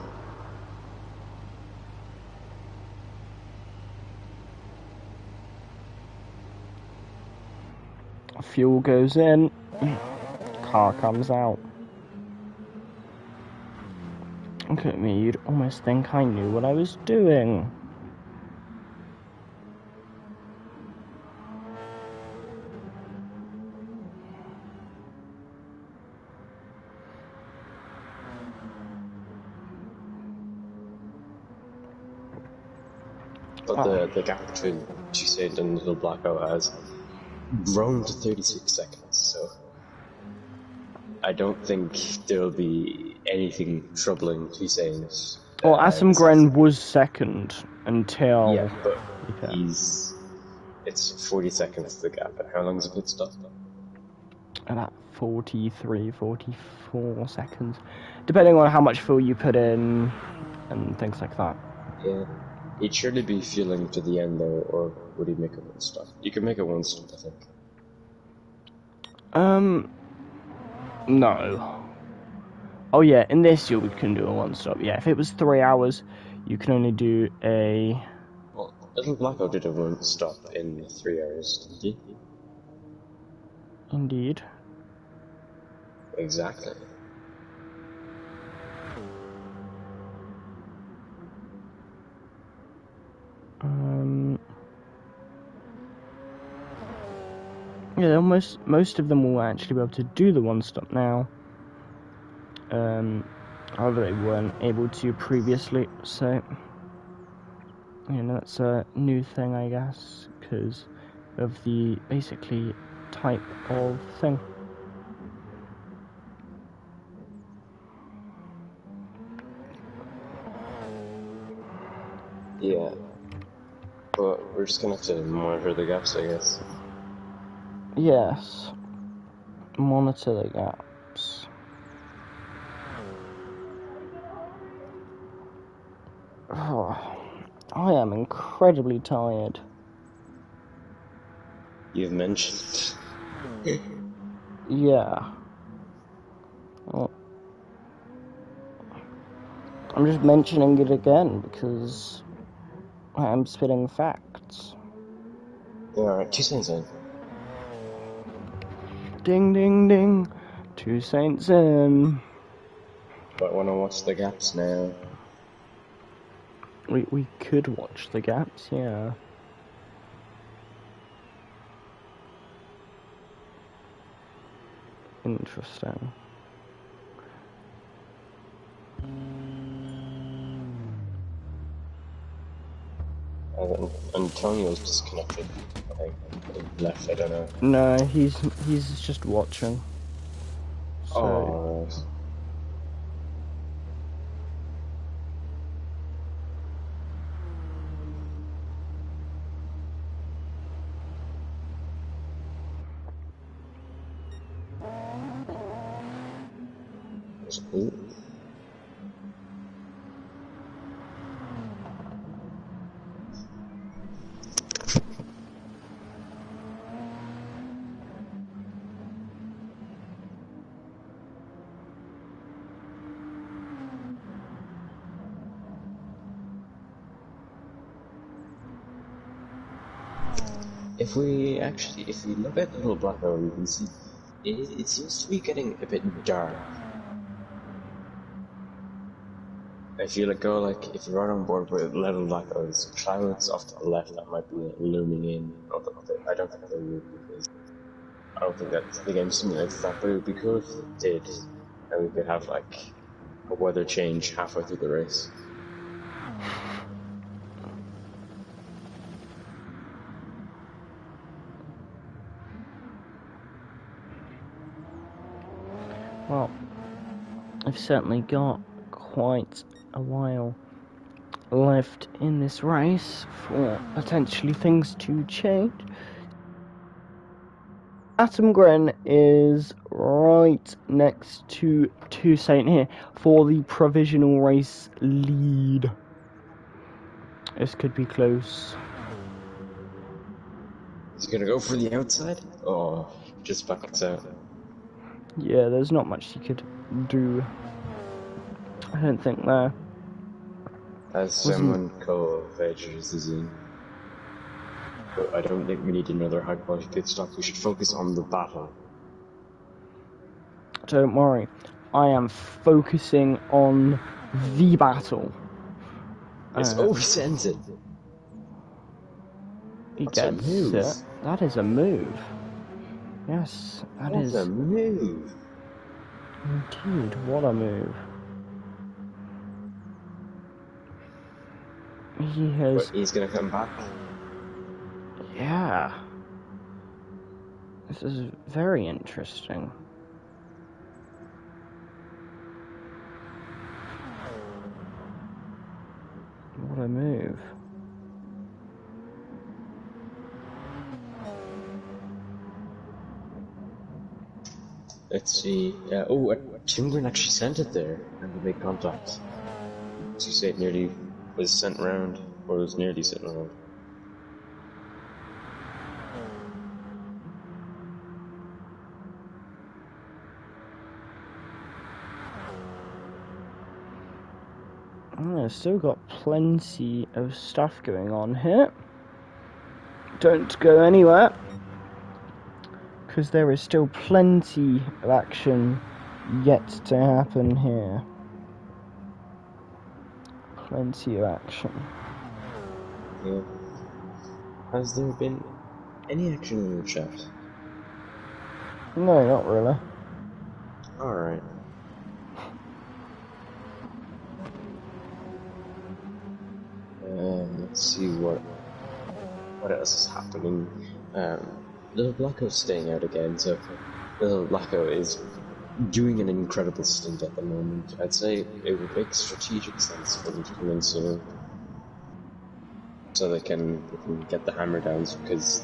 Fuel goes in, car comes out. Look at me, you'd almost think I knew what I was doing. but the gap between Toussaint and Little Blackout has grown to 36 seconds, so I don't think there'll be anything troubling Toussaint. Well, Adam Gren was second until... Yeah, but it's 40 seconds the gap. And how long is a pit stop? About 43, 44 seconds. Depending on how much fuel you put in and things like that. Yeah. He'd surely be fueling to the end though, or would he make a one stop? You could make a one stop, I think. No. Oh yeah, in this you can do a one stop. Yeah, if it was 3 hours, you can only do a... Well, Little Blackout did a one stop in 3 hours, didn't he? Indeed. Exactly. Yeah, most of them will actually be able to do the one stop now. However, they weren't able to previously, so that's a new thing, I guess, because of the basically type of thing. Yeah. But we're just gonna have to monitor the gaps, I guess. Yes. Monitor the gaps. Oh, I am incredibly tired. You've mentioned. Yeah. Well, I'm just mentioning it again because I am spitting facts. Yeah, alright, 2 cents in. Ding, ding, ding. 2 cents in. But wanna watch the gaps now. We could watch the gaps, yeah. Interesting. Antonio's disconnected. I think. He left, I don't know. No, he's just watching. So. Oh, right. Ooh. If we look at the little black hole, you can see it seems to be getting a bit dark. I feel like if you're on board with little black holes, clouds off to the left that might be looming in. I don't think they would, because I don't think that the game simulates that, but it would be cool if it did, and we could have like a weather change halfway through the race. Well, I've certainly got quite a while left in this race for potentially things to change. Atom Gren is right next to Toussaint here for the provisional race lead. This could be close. Is he gonna go for the outside? Oh, just backs out. Yeah, there's not much you could do. I don't think there. As someone called Vegers is in. But I don't think we need another high quality pit stop. We should focus on the battle. Don't worry, I am focusing on the battle. It's always ended. He That's a gets move. it. That is a move. Yes, That's a move. Indeed, what a move. He has. But he's gonna come back. Yeah. This is very interesting. What a move. Let's see. Timgren actually sent it there and they made contact. You say it nearly was sent round, or was nearly sent round. I've still got plenty of stuff going on here. Don't go anywhere, because there is still plenty of action yet to happen here. Plenty of action. Yeah. Has there been any action in the chat? No, not really. Alright. Let's see what else is happening. Little Blacko's staying out again, so Little Blacko is doing an incredible stint at the moment. I'd say it would make strategic sense for them to come in soon, so they can get the hammer downs, because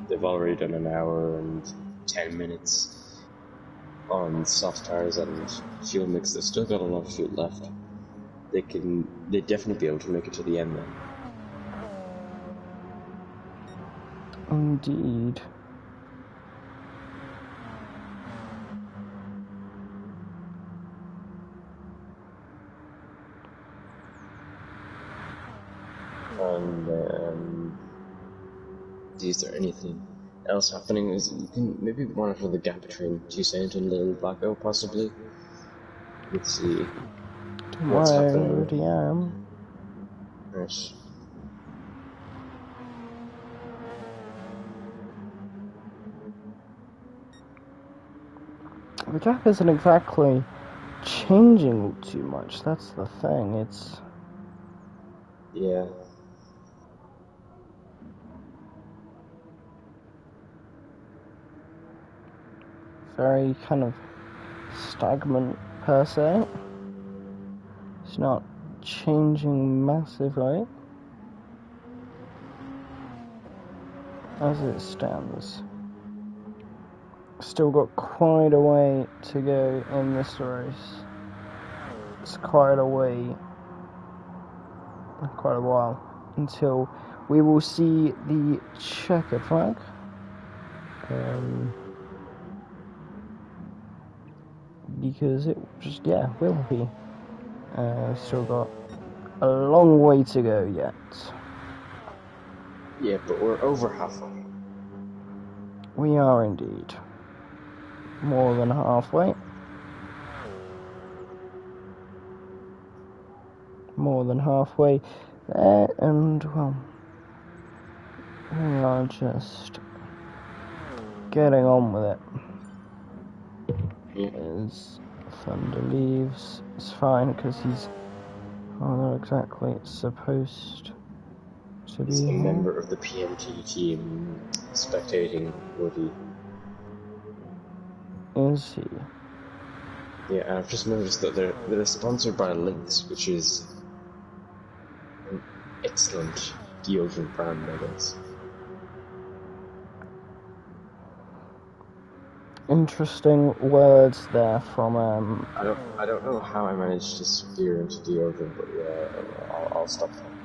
they've already done an hour and 10 minutes on soft tires and fuel mix. They've still got a lot of fuel left. They'd definitely be able to make it to the end then. Indeed. And is there anything else happening? You can maybe monitor the gap between Toussaint and Little Blacko, possibly. Let's see what's happening. I already am. Right. The gap isn't exactly changing too much, that's the thing. It's... Yeah. very kind of stagnant per se. It's not changing massively as it stands. Still got quite a way to go in this race. It's quite a way, quite a while, until we will see the checkered flag. Because it just, will be. Still got a long way to go yet. Yeah, but we're over halfway. We are indeed. More than halfway. More than halfway there, and well, we are just getting on with it. Yeah. As Thunder leaves, it's fine because he's not exactly supposed to be He's a here. member of the PMT team, spectating Woody. Is he? Yeah, and I've just noticed that they're sponsored by Lynx, which is an excellent deodorant brand, I guess. Interesting words there from I don't know how I managed to steer into deodorant, but yeah, I'll stop talking.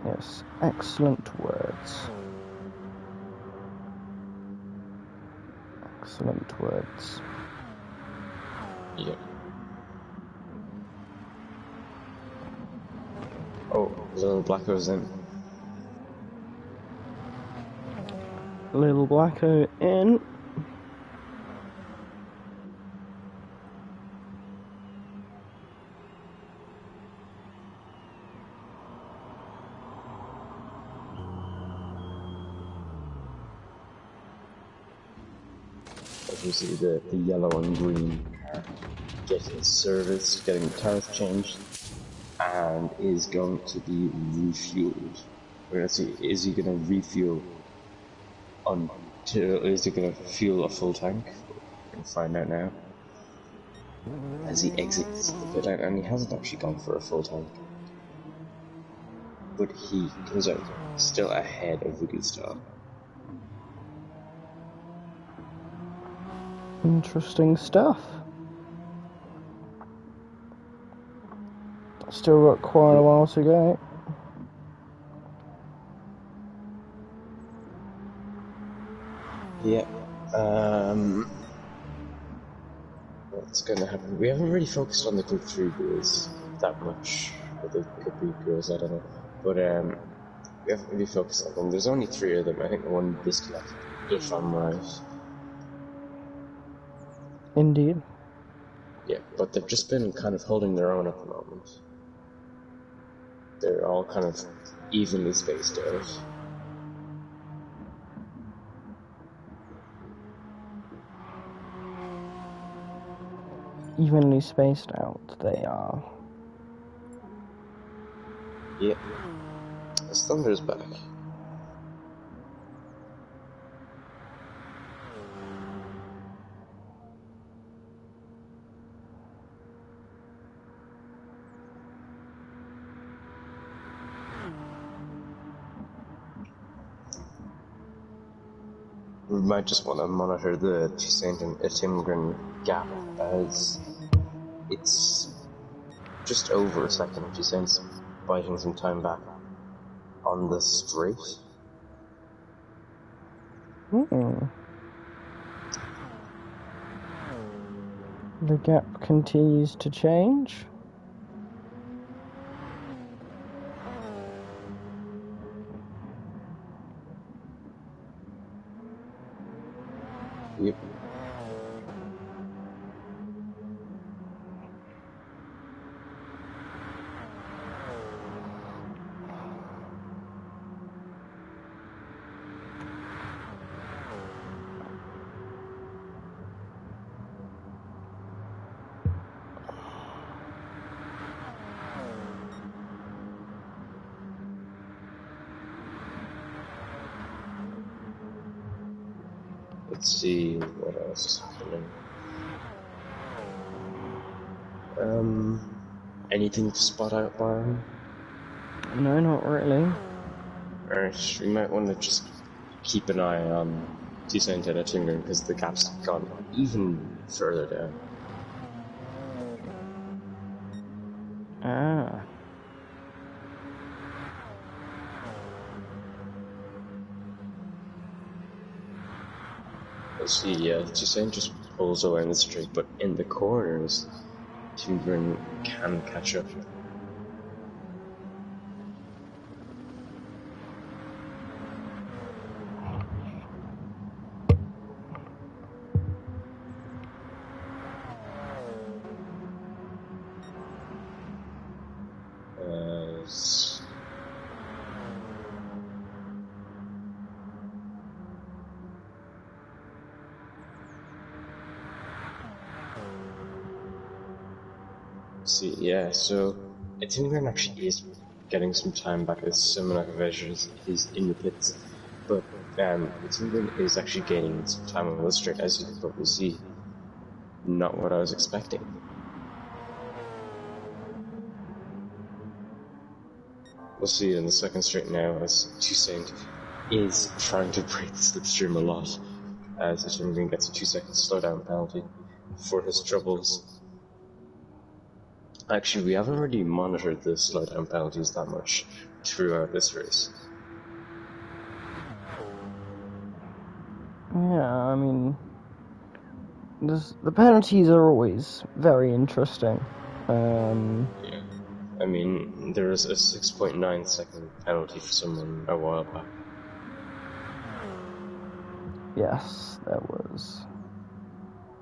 Yes, excellent words. Excellent words. Yeah. Oh, Little Blacko's in. Little Blacko in. As you see, the yellow and green are getting serviced, getting the tires changed, and is going to be refueled. We're gonna see, is he gonna refuel until, is he gonna fuel a full tank? We're gonna find out now. As he exits the pit lane, and he hasn't actually gone for a full tank. But he comes out still ahead of Woody's start. Interesting stuff. Still got quite a while to go. Yeah. What's gonna happen? We haven't really focused on the Group 3 girls that much. Or the Group B girls, I don't know. But we haven't really focused on them. There's only 3 of them. I think one disconnected, if I'm right. Indeed. Yeah, but they've just been kind of holding their own at the moment. They're all kind of evenly spaced out. evenly spaced out they are. Yep. The Thunder's back. We might just want to monitor the Toussaint and Timgren gap, as it's just over a second. Toussaint's biting some time back on the straight. The gap continues to change. Yep. Let's see what else is happening. Anything to spot out, Byron? No, not really. Alright, we might want to just keep an eye on Toussaint and Timgren, because the gap's gone even further down. Ah. Let's see, yeah, Toussaint just pulls away in the straight, but in the corners, Timgren can catch up. See, yeah, so Timgren actually is getting some time back as Simon he's in the pits, but Timgren is actually gaining some time on the straight, as you can probably see. Not what I was expecting. We'll see it in the second straight now, as Toussaint is trying to break the slipstream a lot, as Timgren gets a 2-second slowdown penalty for his troubles. Actually, we haven't really monitored the slowdown penalties that much throughout this race. Yeah, I mean, the penalties are always very interesting. Yeah. I mean, there was a 6.9 second penalty for someone a while back. Yes, there was.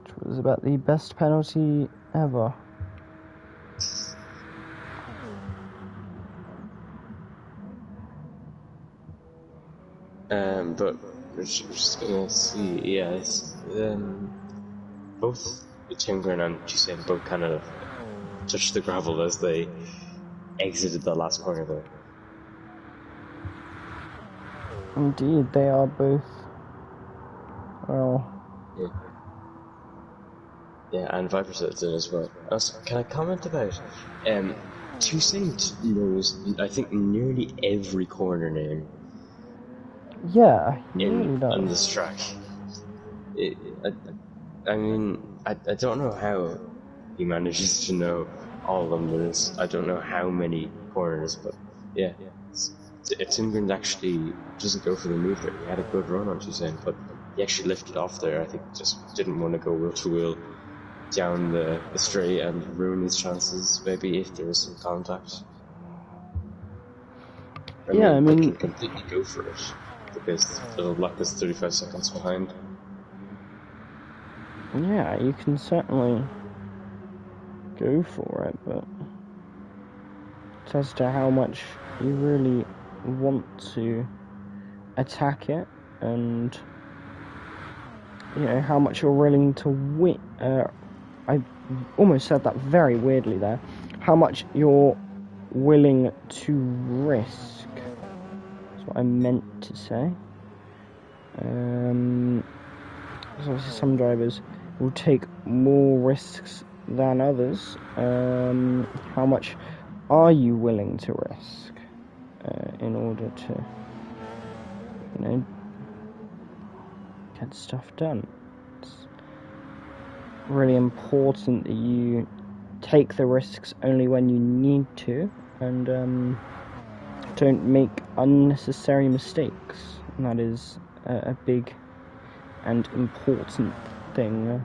Which was about the best penalty ever. But we're just gonna see, yeah, it's, both Timgren and Toussaint both kind of touched the gravel as they exited the last corner there. Indeed, they are both. Well. Yeah, and Viper sets in as well. Also, can I comment about Toussaint knows, I think, nearly every corner name. Yeah, he really does. On this track. I mean, I don't know how he manages to know all of them. I don't know how many corners, but yeah. Timgren actually doesn't go for the move there. He had a good run on Toussaint, but he actually lifted off there. I think he just didn't want to go wheel to wheel down the straight and ruin his chances, maybe, if there was some contact. I mean, they can completely go for it, because Little Black is 35 seconds behind. Yeah, you can certainly go for it, but it's as to how much you really want to attack it, and you know how much you're willing to win. almost said that very weirdly there. How much you're willing to risk. That's what I meant to say. So obviously some drivers will take more risks than others. How much are you willing to risk in order to, get stuff done? It's really important that you take the risks only when you need to, and don't make unnecessary mistakes. And that is a big and important thing,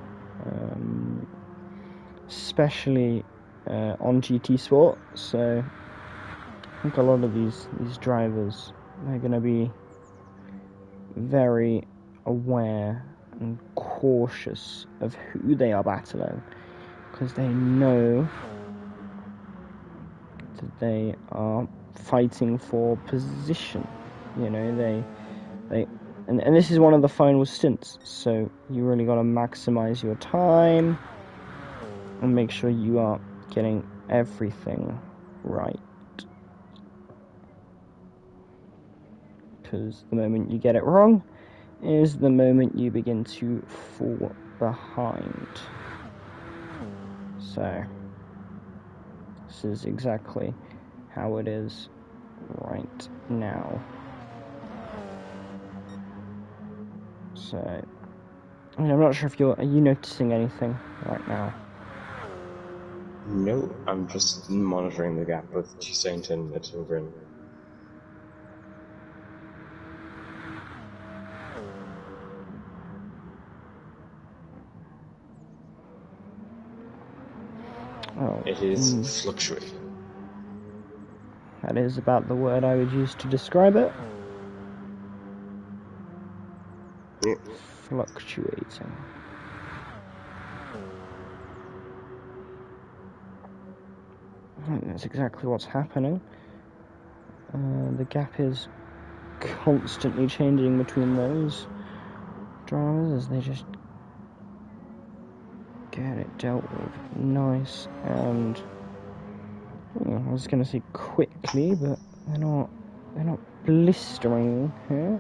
especially on GT Sport. So I think a lot of these drivers, they're going to be very aware and cautious of who they are battling, because they know that they are fighting for position. And this is one of the final stints, so you really got to maximize your time and make sure you are getting everything right, because the moment you get it wrong is the moment you begin to fall behind. So this is exactly how it is right now. So I'm not sure if are you noticing anything right now? No, I'm just monitoring the gap with Stint and Tilgren. Oh, it is fluctuating. That is about the word I would use to describe it. Yeah. Fluctuating. I think that's exactly what's happening. The gap is constantly changing between those drivers as they just get it dealt with nice and, I was going to say quickly, but they're not blistering here.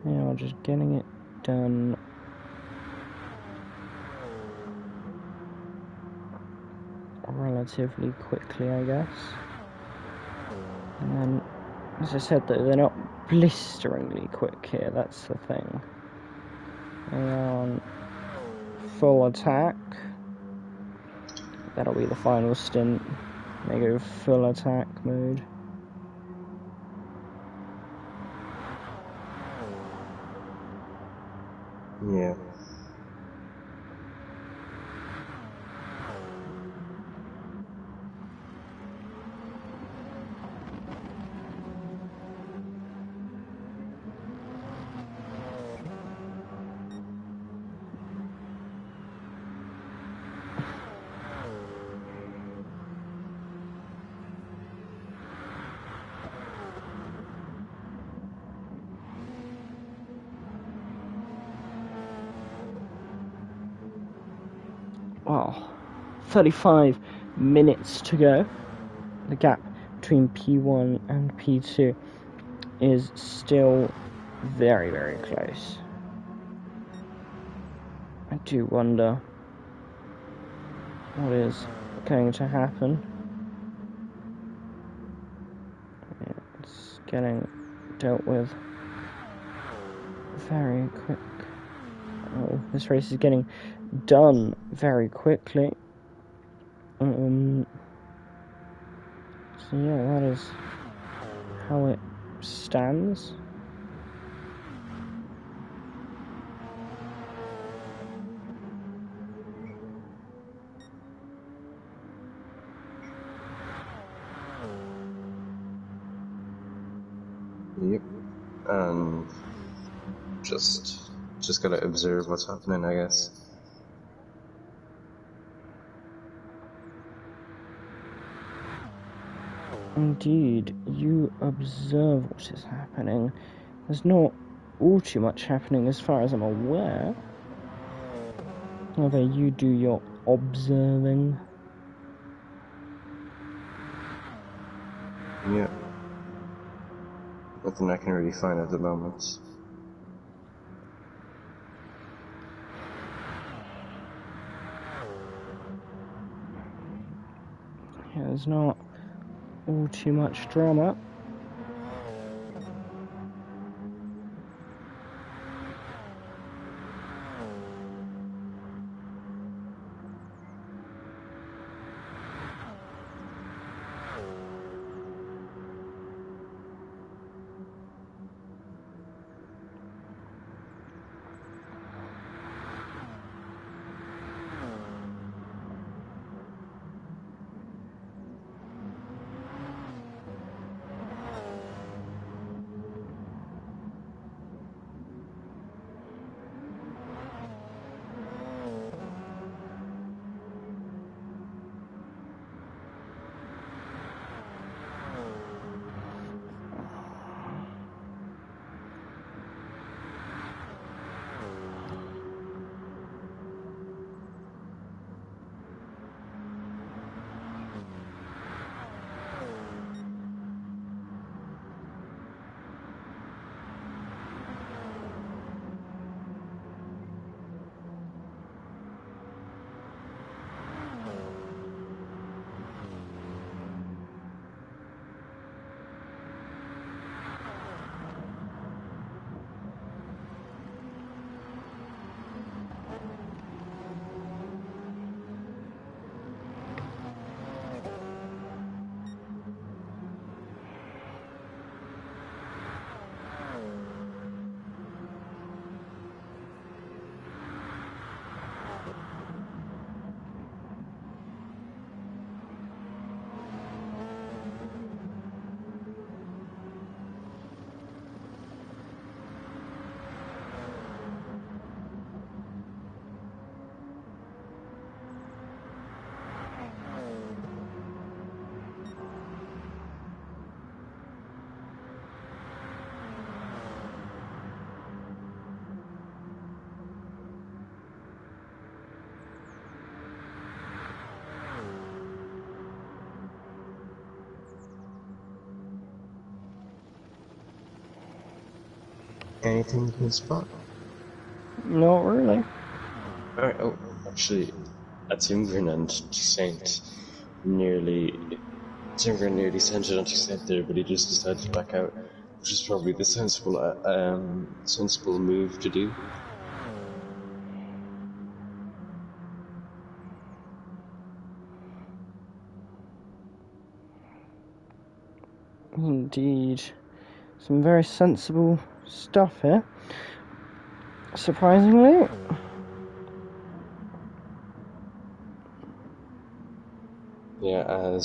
They are just getting it done relatively quickly, I guess. And then, as I said, that they're not blisteringly quick here, that's the thing. They are on full attack. That'll be the final stint. They go full attack mode. Yeah. Wow, 35 minutes to go. The gap between P1 and P2 is still very, very close. I do wonder what is going to happen. It's getting dealt with very quick. Oh, this race is getting done very quickly. So yeah, that is how it stands. Yep. Just gotta observe what's happening, I guess. Indeed, you observe what is happening. There's not all too much happening as far as I'm aware. Okay, you do your observing. Yeah. Nothing I can really find at the moment. Yeah, there's not all too much drama. Anything you can spot? Not really. Alright, oh, actually, Timgren and Saint Timgren nearly sent it on to Saint there, but he just decided to back out, which is probably the sensible move to do. Indeed. Some very sensible stuff here. Surprisingly. Yeah, I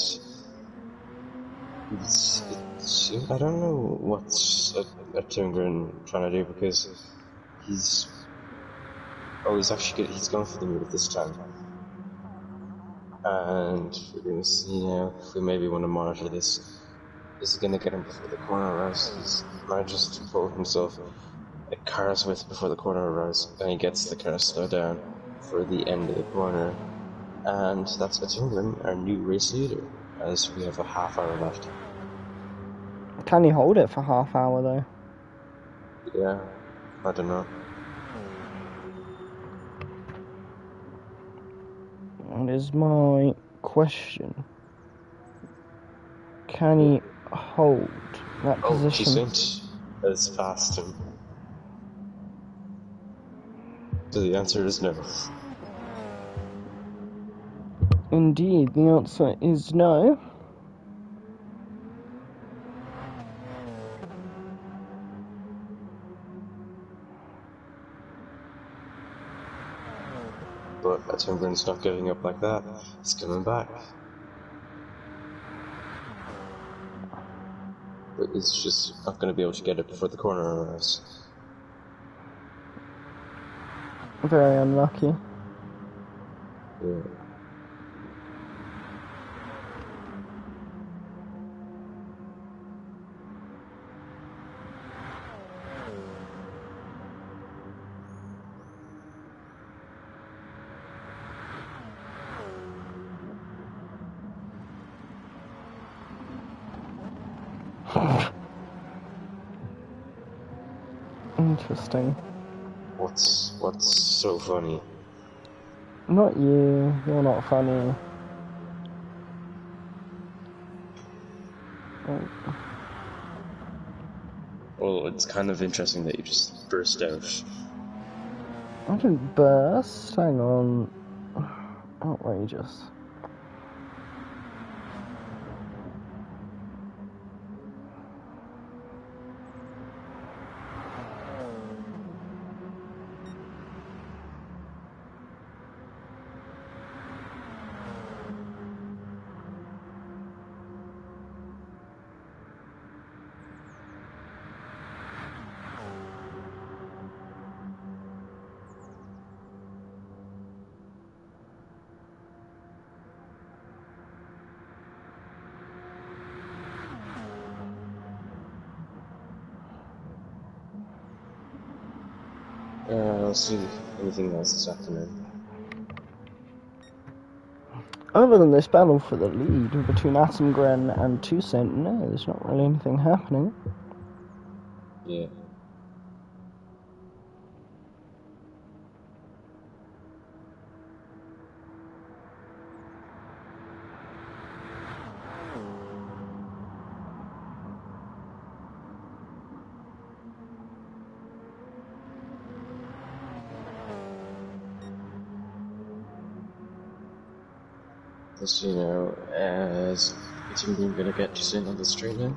don't know what's Timgren trying to do, because he's he's going for the move this time. And we're going to see now if we maybe want to monitor this. Is he going to get him before the corner arrives? He's manages to pull himself a car's width before the corner arrives, and he gets the car slowed down for the end of the corner. And that's Timgren, our new race leader, as we have a half hour left. Can he hold it for half hour though? Yeah, I don't know. That is my question. Can he hold that position? Stint has passed him. So the answer is no. Indeed, the answer is no. But Timgren's not giving up like that. He's coming back. But he's just not going to be able to get it before the corner arrives. Very unlucky. Yeah. interesting. What's so funny? Not you. You're not funny. Oh. Well, it's kind of interesting that you just burst out. I didn't burst. Hang on. Outrageous. I'll see anything else this afternoon. Other than this battle for the lead between Atomgren and Stint, no, there's not really anything happening. Yeah. Just, you know, is Atomgren gonna get to Stint on the straight now?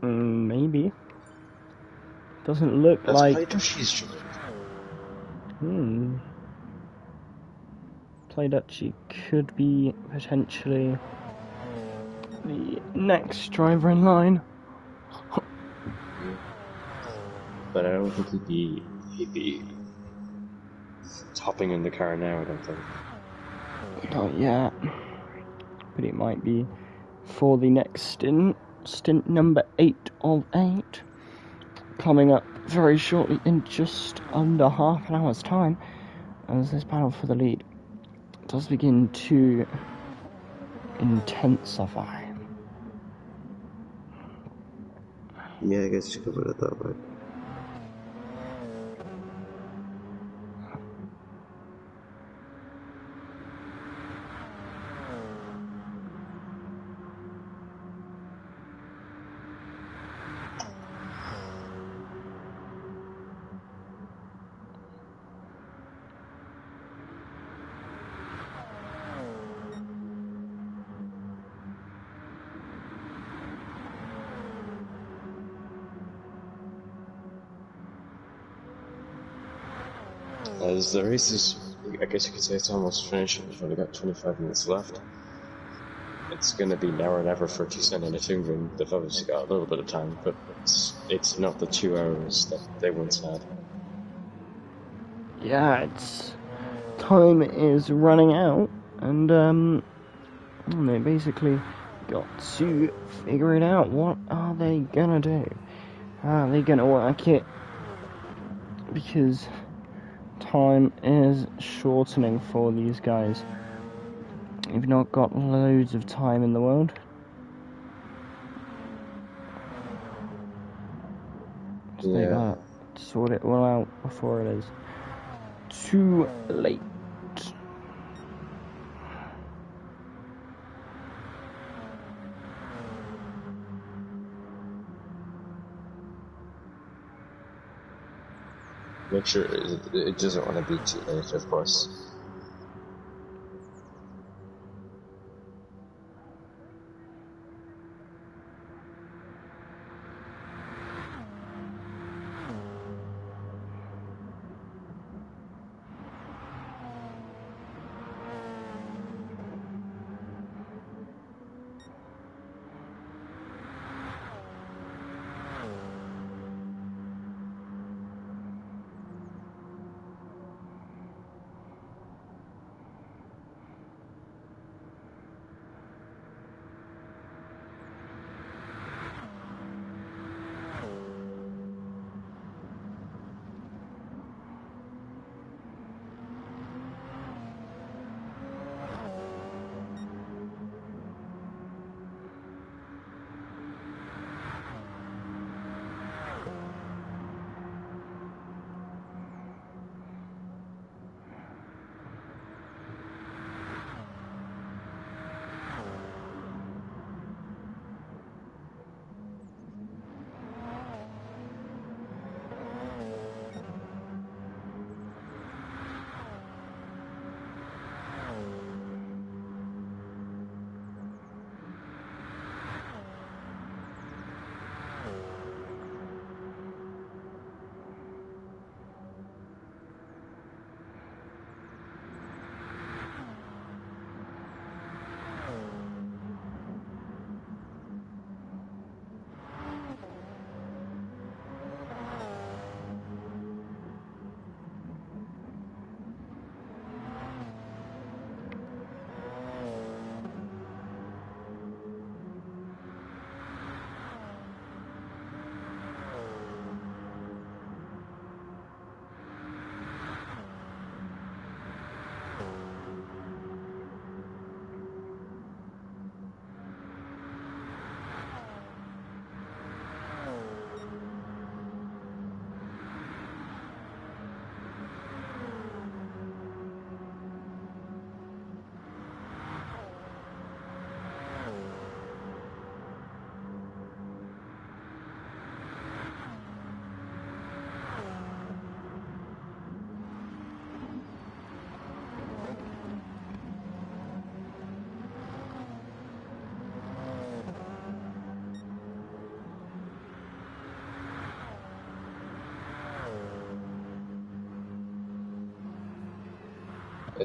Maybe. Doesn't look Let's like... play Dutchie's joined. Play Dutchie could be potentially the next driver in line. But I don't think he'd be hopping in the car now, I don't think. Not yet. But it might be for the next stint. Stint number 8 of 8. Coming up very shortly in just under half an hour's time. As this battle for the lead does begin to intensify. Yeah, I guess you could put it that way. As the race is, I guess you could say it's almost finished. We've only got 25 minutes left. It's going to be now or never for Stint and Atomgren. They've obviously got a little bit of time, but it's not the 2 hours that they once had. Yeah, it's time is running out, and they basically got to figure it out. What are they gonna do? Are they gonna work it? Because time is shortening for these guys. You've not got loads of time in the world. So they gotta sort it all out before it is too late. Make sure it doesn't want to be too late, of course.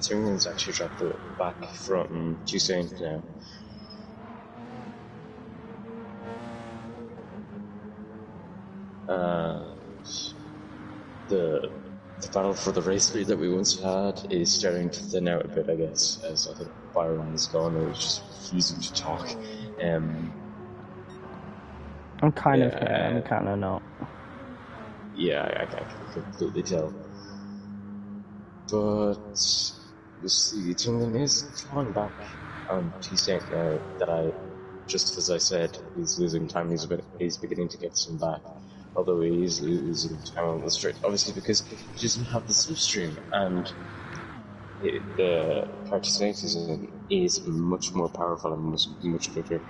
Tyrrell's actually dropped it back from Stint now. The battle for the race lead that we once had is starting to thin out a bit, I guess, as I think Byron is gone and is just refusing to talk. I'm kind of here, I'm kind of not. Yeah, I can completely tell. But the team is clawing back on Stint now that just as I said, he's losing time, he's beginning to get some back. Although he is losing time on the straight, obviously because he doesn't have the slipstream, and the Stint is much more powerful and much quicker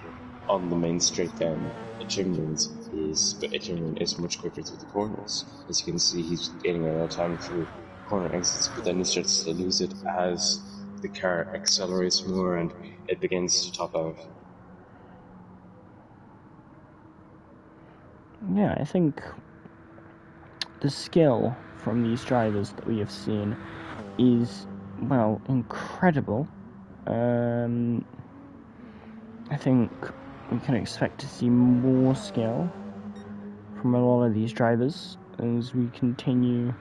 on the main straight than Timmerman's is, but Timmerman is much quicker through the corners. As you can see, he's gaining a lot of time through corner exits, but then he starts to lose it as the car accelerates more and it begins to top out. Yeah, I think the skill from these drivers that we have seen is, well, incredible. I think we can expect to see more skill from a lot of these drivers as we continue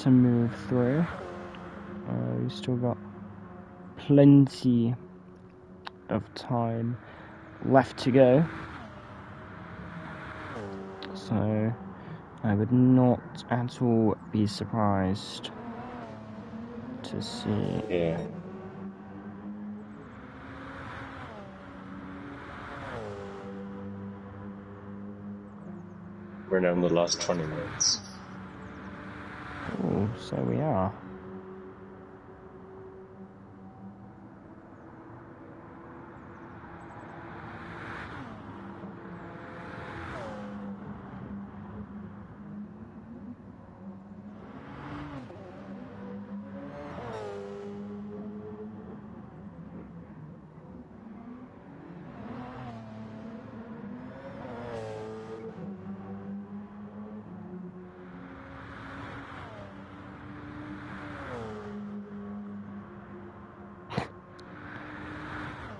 to move through. We've still got plenty of time left to go, so I would not at all be surprised to see. Yeah. We're now in the last 20 minutes. Oh, so we are.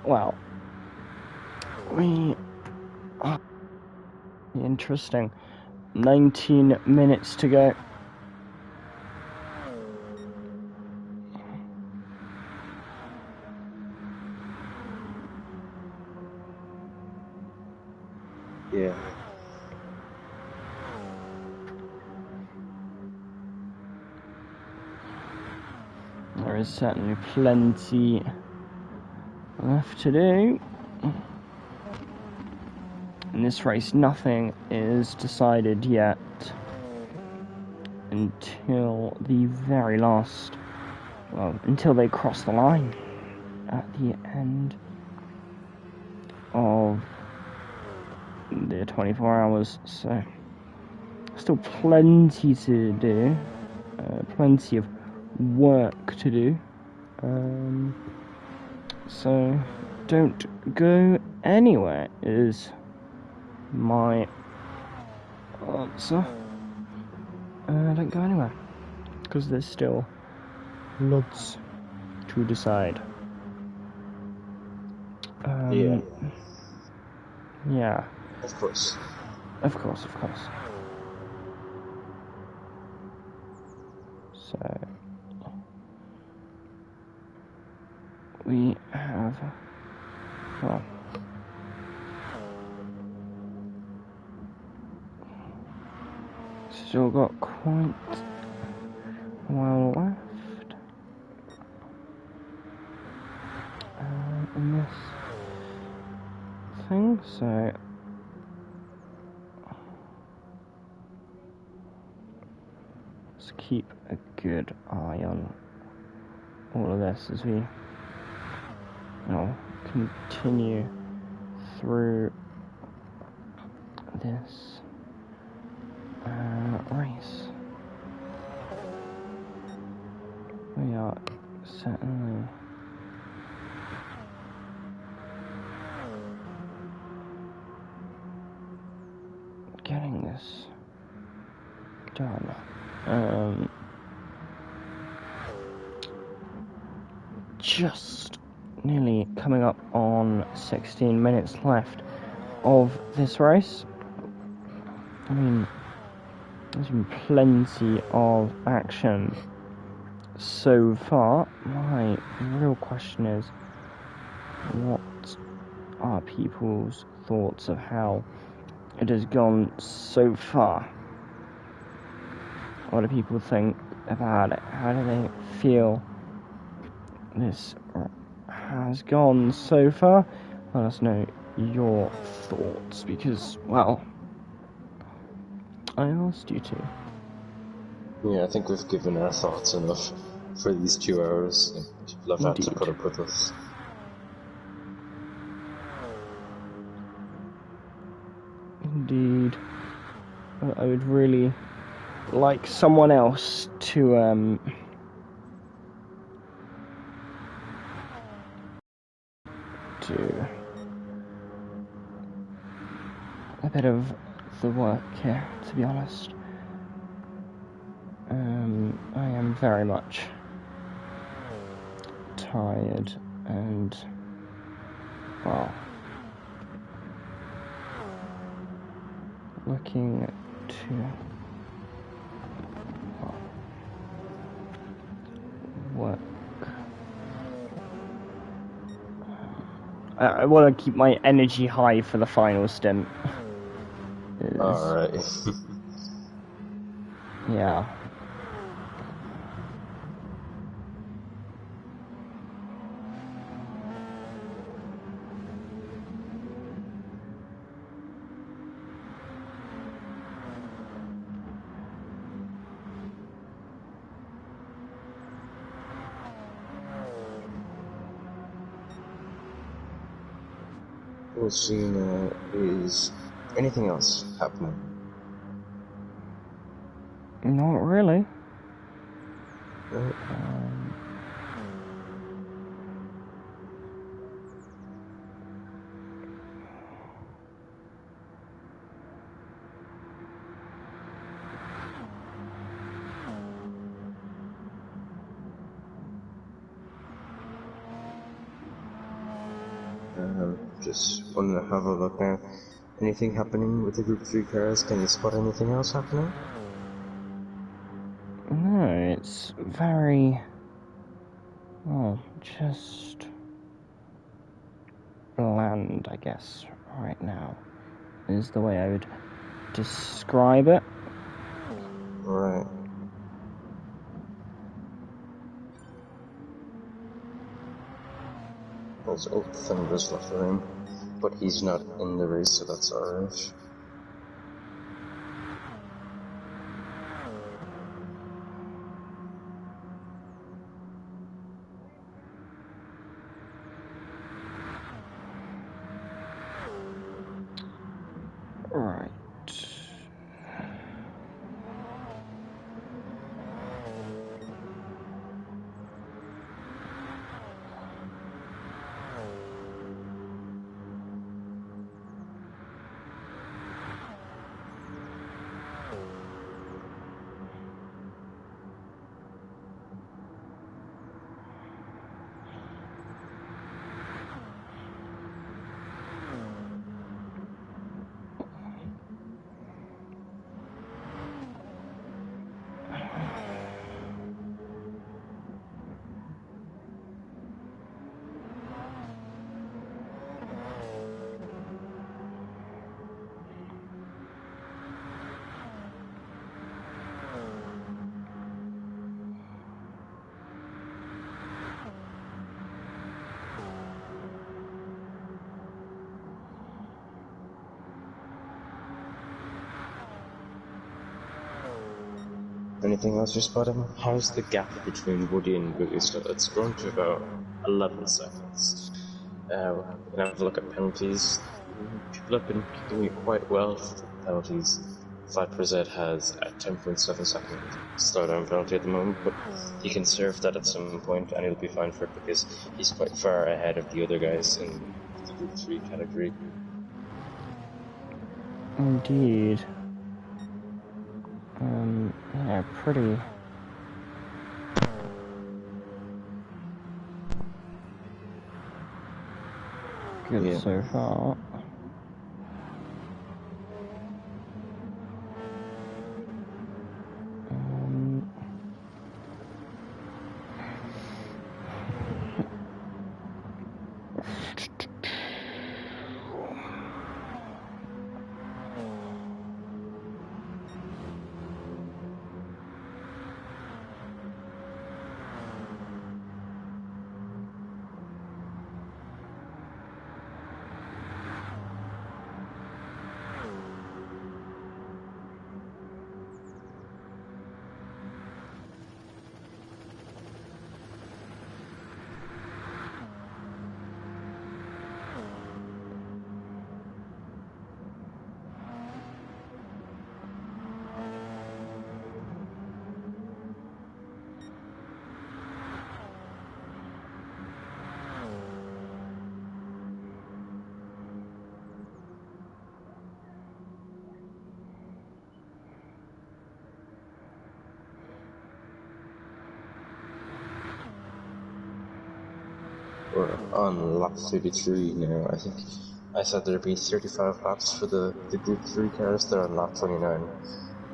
Well, we are interesting. 19 minutes to go. Yeah. There is certainly plenty left to do. In this race, nothing is decided yet until the very last, well, until they cross the line at the end of the 24 hours. So, still plenty to do, plenty of work to do. So don't go anywhere, is my answer. Don't go anywhere, because there's still lots to decide. Yeah. Yeah. Of course. Of course. So we have, well, still got quite a while left in this thing, so let's keep a good eye on all of this as we continue through this race. We are certainly getting this done. Just nearly coming up on 16 minutes left of this race. I mean, there's been plenty of action so far. My real question is, what are people's thoughts of how it has gone so far? What do people think about it? How do they feel this has gone so far? Let us know your thoughts, because, well, I asked you to. Yeah, I think we've given our thoughts enough for these 2 hours, and people have had to put up with us. Indeed. I would really like someone else to do a bit of the work here, to be honest. I am very much tired and, well, looking to work. I want to keep my energy high for the final stint. Alright. Yeah. We'll see now, is anything else happening? Not really. Right. Just want to have a look now. Anything happening with the Group 3 cars? Can you spot anything else happening? No, it's very, well, just bland, I guess, right now, is the way I would describe it. Right. There's Old Thunder's left for him, but he's not in the race, so that's alright. Right. Anything else you're spotting? How's the gap between Woody and Goody still? It's grown to about 11 seconds. We can have a look at penalties. People have been doing it quite well for the penalties. Viper Z has a 10.7 second slowdown penalty at the moment, but he can serve that at some point and he'll be fine for it because he's quite far ahead of the other guys in the Group 3 category. Indeed. Yeah, pretty. Good so far. We're on lap 33 now. I think I said there'd be 35 laps for the Group 3 cars. They're on lap 29,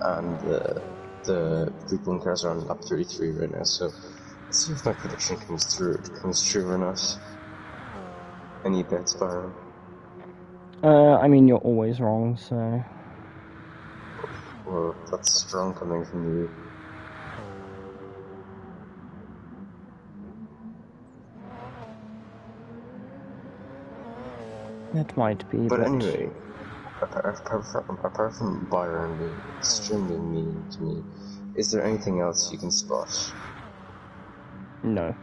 and the Group 1 cars are on lap 33 right now. So let's see if my prediction comes true or not. Any bets, Byron? I mean, you're always wrong, so. Well, that's strong coming from you. It might be, but anyway, apart from Byron being extremely mean to me, is there anything else you can spot? No.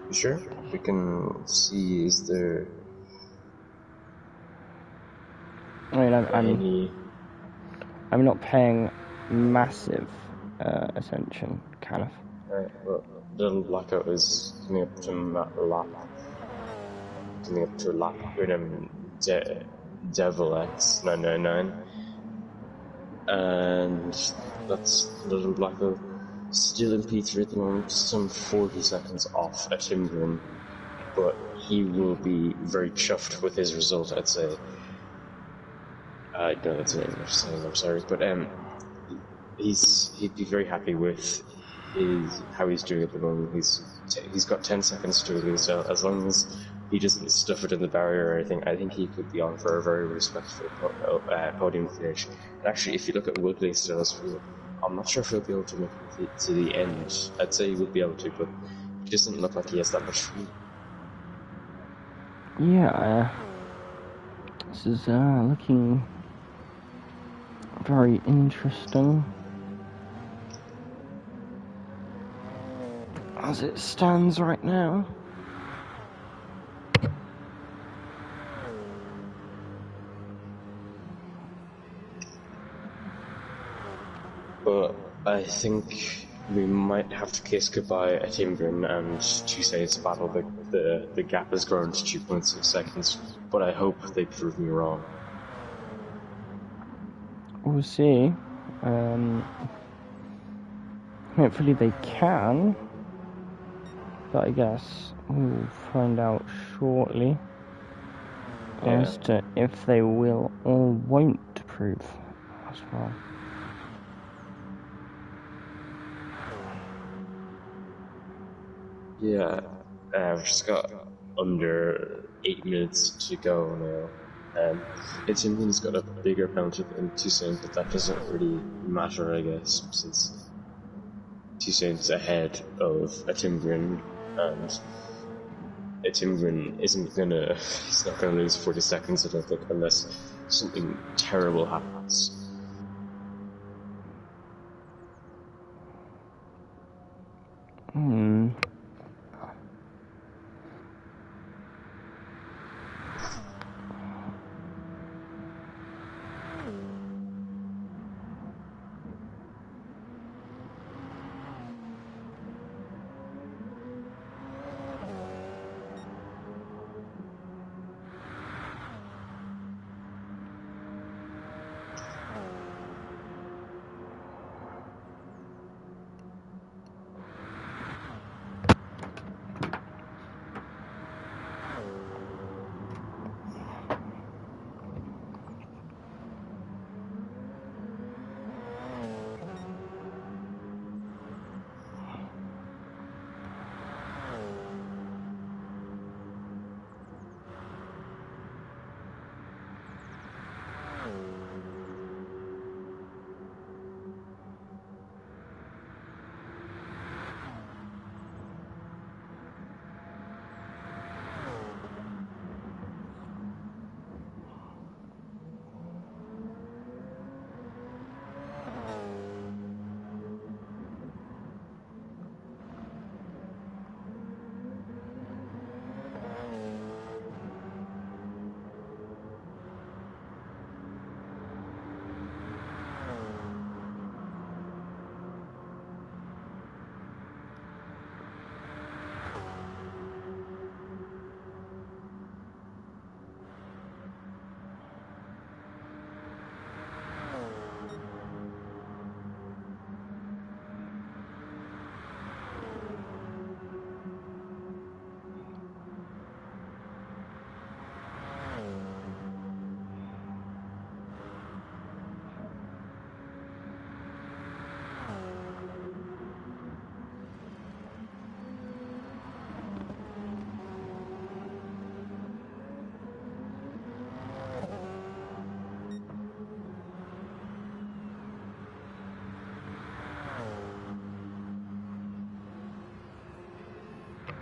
You sure? We can see, is there... I mean, I'm not paying massive attention, kind of. Right, well, Little Blackout is coming up to lap. Coming up to lap with Devil X 999, and that's Little Blackout still in P3 at the moment, some 40 seconds off at Timgren, but he will be very chuffed with his result, I'd say. I know that's an English saying, I'm sorry, but he'd be very happy with how he's doing at the moment. He's got 10 seconds to release, so as long as he doesn't stuff it in the barrier or anything, I think he could be on for a very respectful podium finish. And actually, if you look at Woodley still as well, I'm not sure if he'll be able to make it to the end. I'd say he would be able to, but he doesn't look like he has that much speed. Yeah, this is looking very interesting. As it stands right now. But I think we might have to kiss goodbye at Timgren and Tuesday's battle. The gap has grown to 2.6 seconds, but I hope they prove me wrong. We'll see. Hopefully they can. But I guess we'll find out shortly as to if they will or won't prove as well. Yeah, I've just got under 8 minutes to go now. Timgren's got a bigger penalty than Toussaint, but that doesn't really matter, I guess, since Toussaint's ahead of a Timgren, and a Timgren he's not gonna lose 40 seconds, I don't think, unless something terrible happens. Hmm.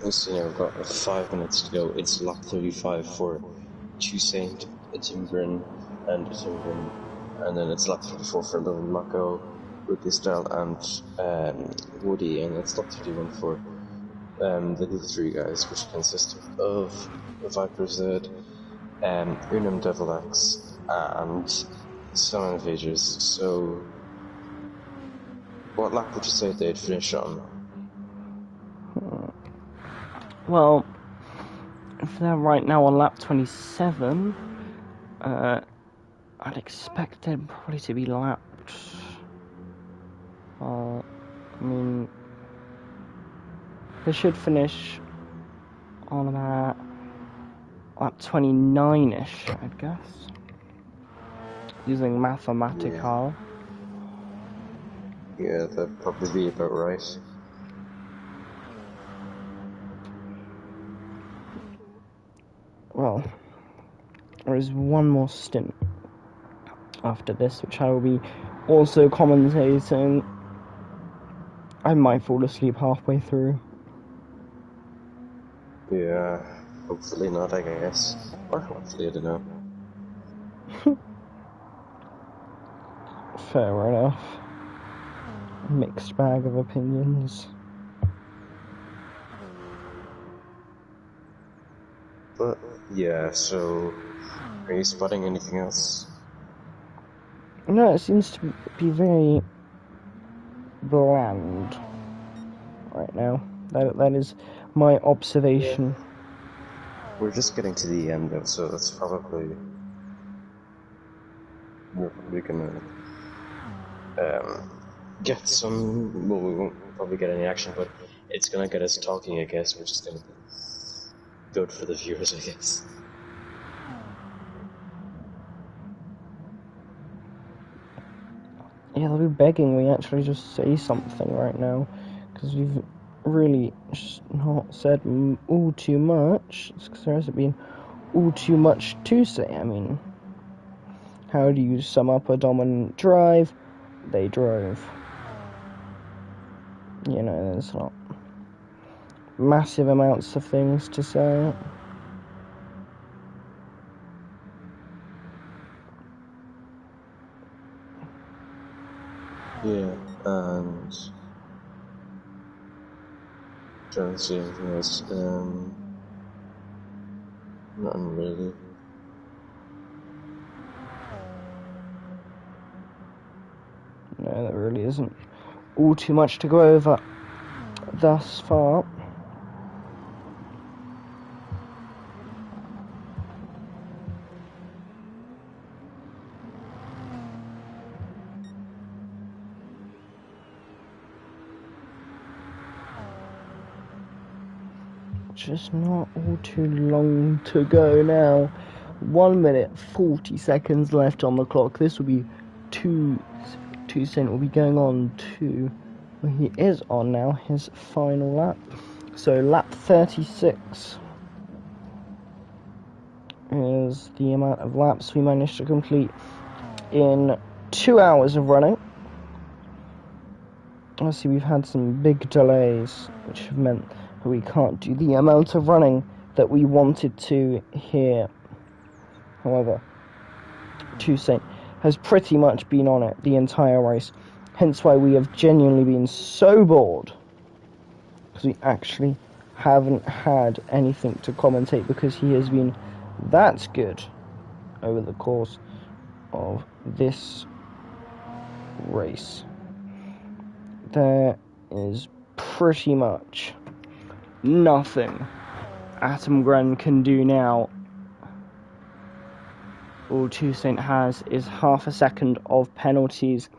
So yeah, we've got 5 minutes to go. It's lap 35 for Toussaint, a Timbrin, and a Timbrin, and then it's lap 34 for Lone Mako, Rukistel, and Woody, and it's lap 31 for the other three guys, which consist of Viper Z, Unum Devil X, and Sun Invaders. So, what lap would you say they'd finish on? Well, if they're right now on lap 27, I'd expect them probably to be lapped. I mean, they should finish on about lap 29-ish, I'd guess. Using mathematical. Yeah, that'd probably be about right. Well, there is one more stint after this, which I will be also commentating. I might fall asleep halfway through. Yeah, hopefully not, I guess. Or hopefully, I don't know. Fair enough. Mixed bag of opinions. But, yeah, so, are you spotting anything else? No, it seems to be very bland right now. That is my observation. Yeah. We're just getting to the end, though, so that's probably... We're probably gonna... get some... Well, we won't probably get any action, but it's gonna get us talking, I guess, which is gonna be good for the viewers, I guess. Yeah, they'll be begging we actually just say something right now, because we've really just not said all too much. It's because there hasn't been all too much to say. I mean, how do you sum up a dominant drive? They drove. You know, there's not massive amounts of things to say. Yeah, and... trying to see anything else. Nothing really. No, there really isn't all too much to go over thus far. Just not all too long to go now. 1 minute 40 seconds left on the clock. This will be two Stint will be going on to, well, he is on now, his final lap. So lap 36 is the amount of laps we managed to complete in 2 hours of running. Obviously we've had some big delays, which have meant that we can't do the amount of running that we wanted to here. However, Stint has pretty much been on it the entire race, hence why we have genuinely been so bored, because we actually haven't had anything to commentate, because he has been that good over the course of this race. There is pretty much nothing Atom Gren can do now. All Stint has is half a second of penalties,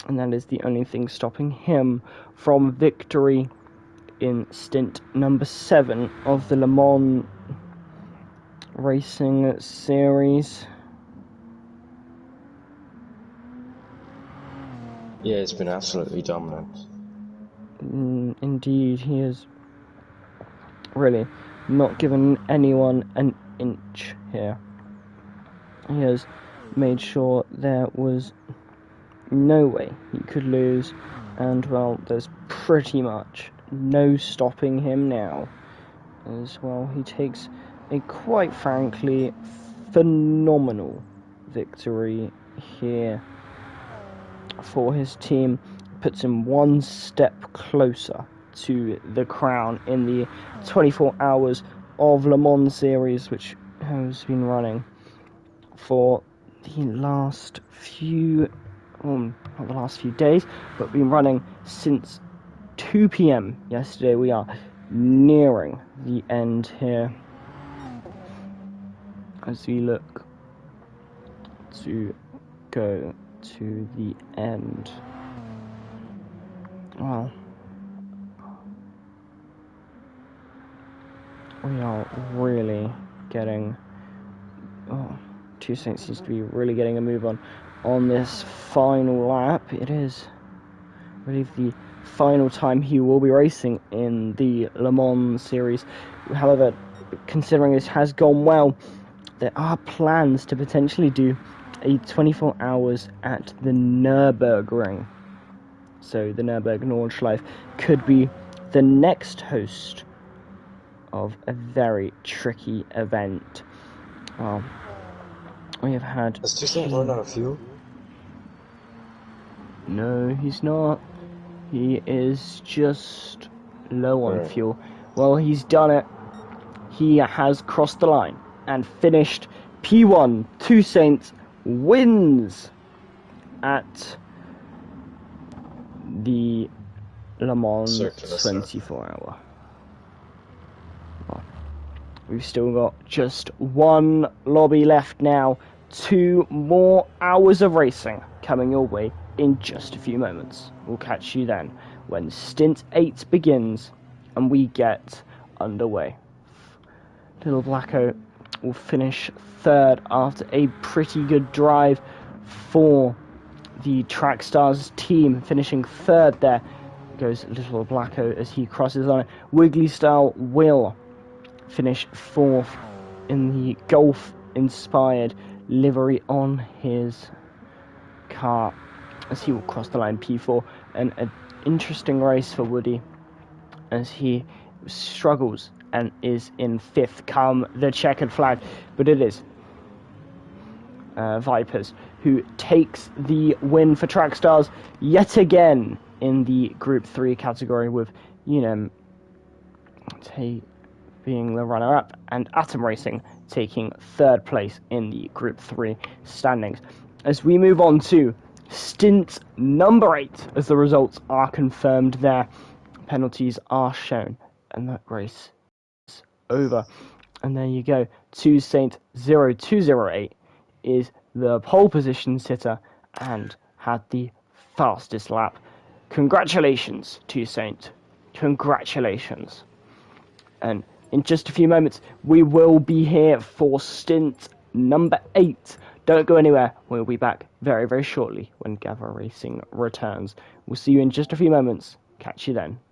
and that is the only thing stopping him from victory in stint number 7 of the Le Mans Racing Series. Yeah, it's been absolutely dominant. Indeed, he has really not given anyone an inch here. He has made sure there was no way he could lose, and well, there's pretty much no stopping him now. As well, he takes a quite frankly phenomenal victory here for his team. Puts him one step closer to the crown in the 24 hours of Le Mans series, which has been running for the last few, not the last few days, but been running since 2 p.m. yesterday. We are nearing the end here as we look to go to the end. Well, we are really getting, Stint seems to be really getting a move on this final lap. It is, I believe, the final time he will be racing in the Le Mans series. However, considering this has gone well, there are plans to potentially do a 24 hours at the Nürburgring. So the Nürburgring Nordschleife could be the next host of a very tricky event. We have had... Has Stint run out of fuel? No, he's not. He is just low on fuel. Well, he's done it. He has crossed the line and finished P1. Stint wins at the Le Mans 24 hour. We've still got just one lobby left now. 2 more hours of racing coming your way in just a few moments. We'll catch you then when stint 8 begins and we get underway. Little Blacko will finish 3rd after a pretty good drive for the Trackstars team, finishing 3rd there. Goes Little Blacko as he crosses on it. Wiggly Style will finish 4th in the Golf-inspired livery on his car as he will cross the line P4. And an interesting race for Woody as he struggles and is in 5th come the checkered flag, but it is Vipers who takes the win for Trackstars yet again in the Group 3 category, with being the runner-up, and Atom Racing taking third place in the Group 3 standings. As we move on to Stint number 8, as the results are confirmed there, penalties are shown, and that race is over. And there you go, Toussaint 0208 is the pole position sitter and had the fastest lap. Congratulations, Toussaint. Congratulations. And in just a few moments, we will be here for Stint number 8. Don't go anywhere. We'll be back very, very shortly when Gavra Racing returns. We'll see you in just a few moments. Catch you then.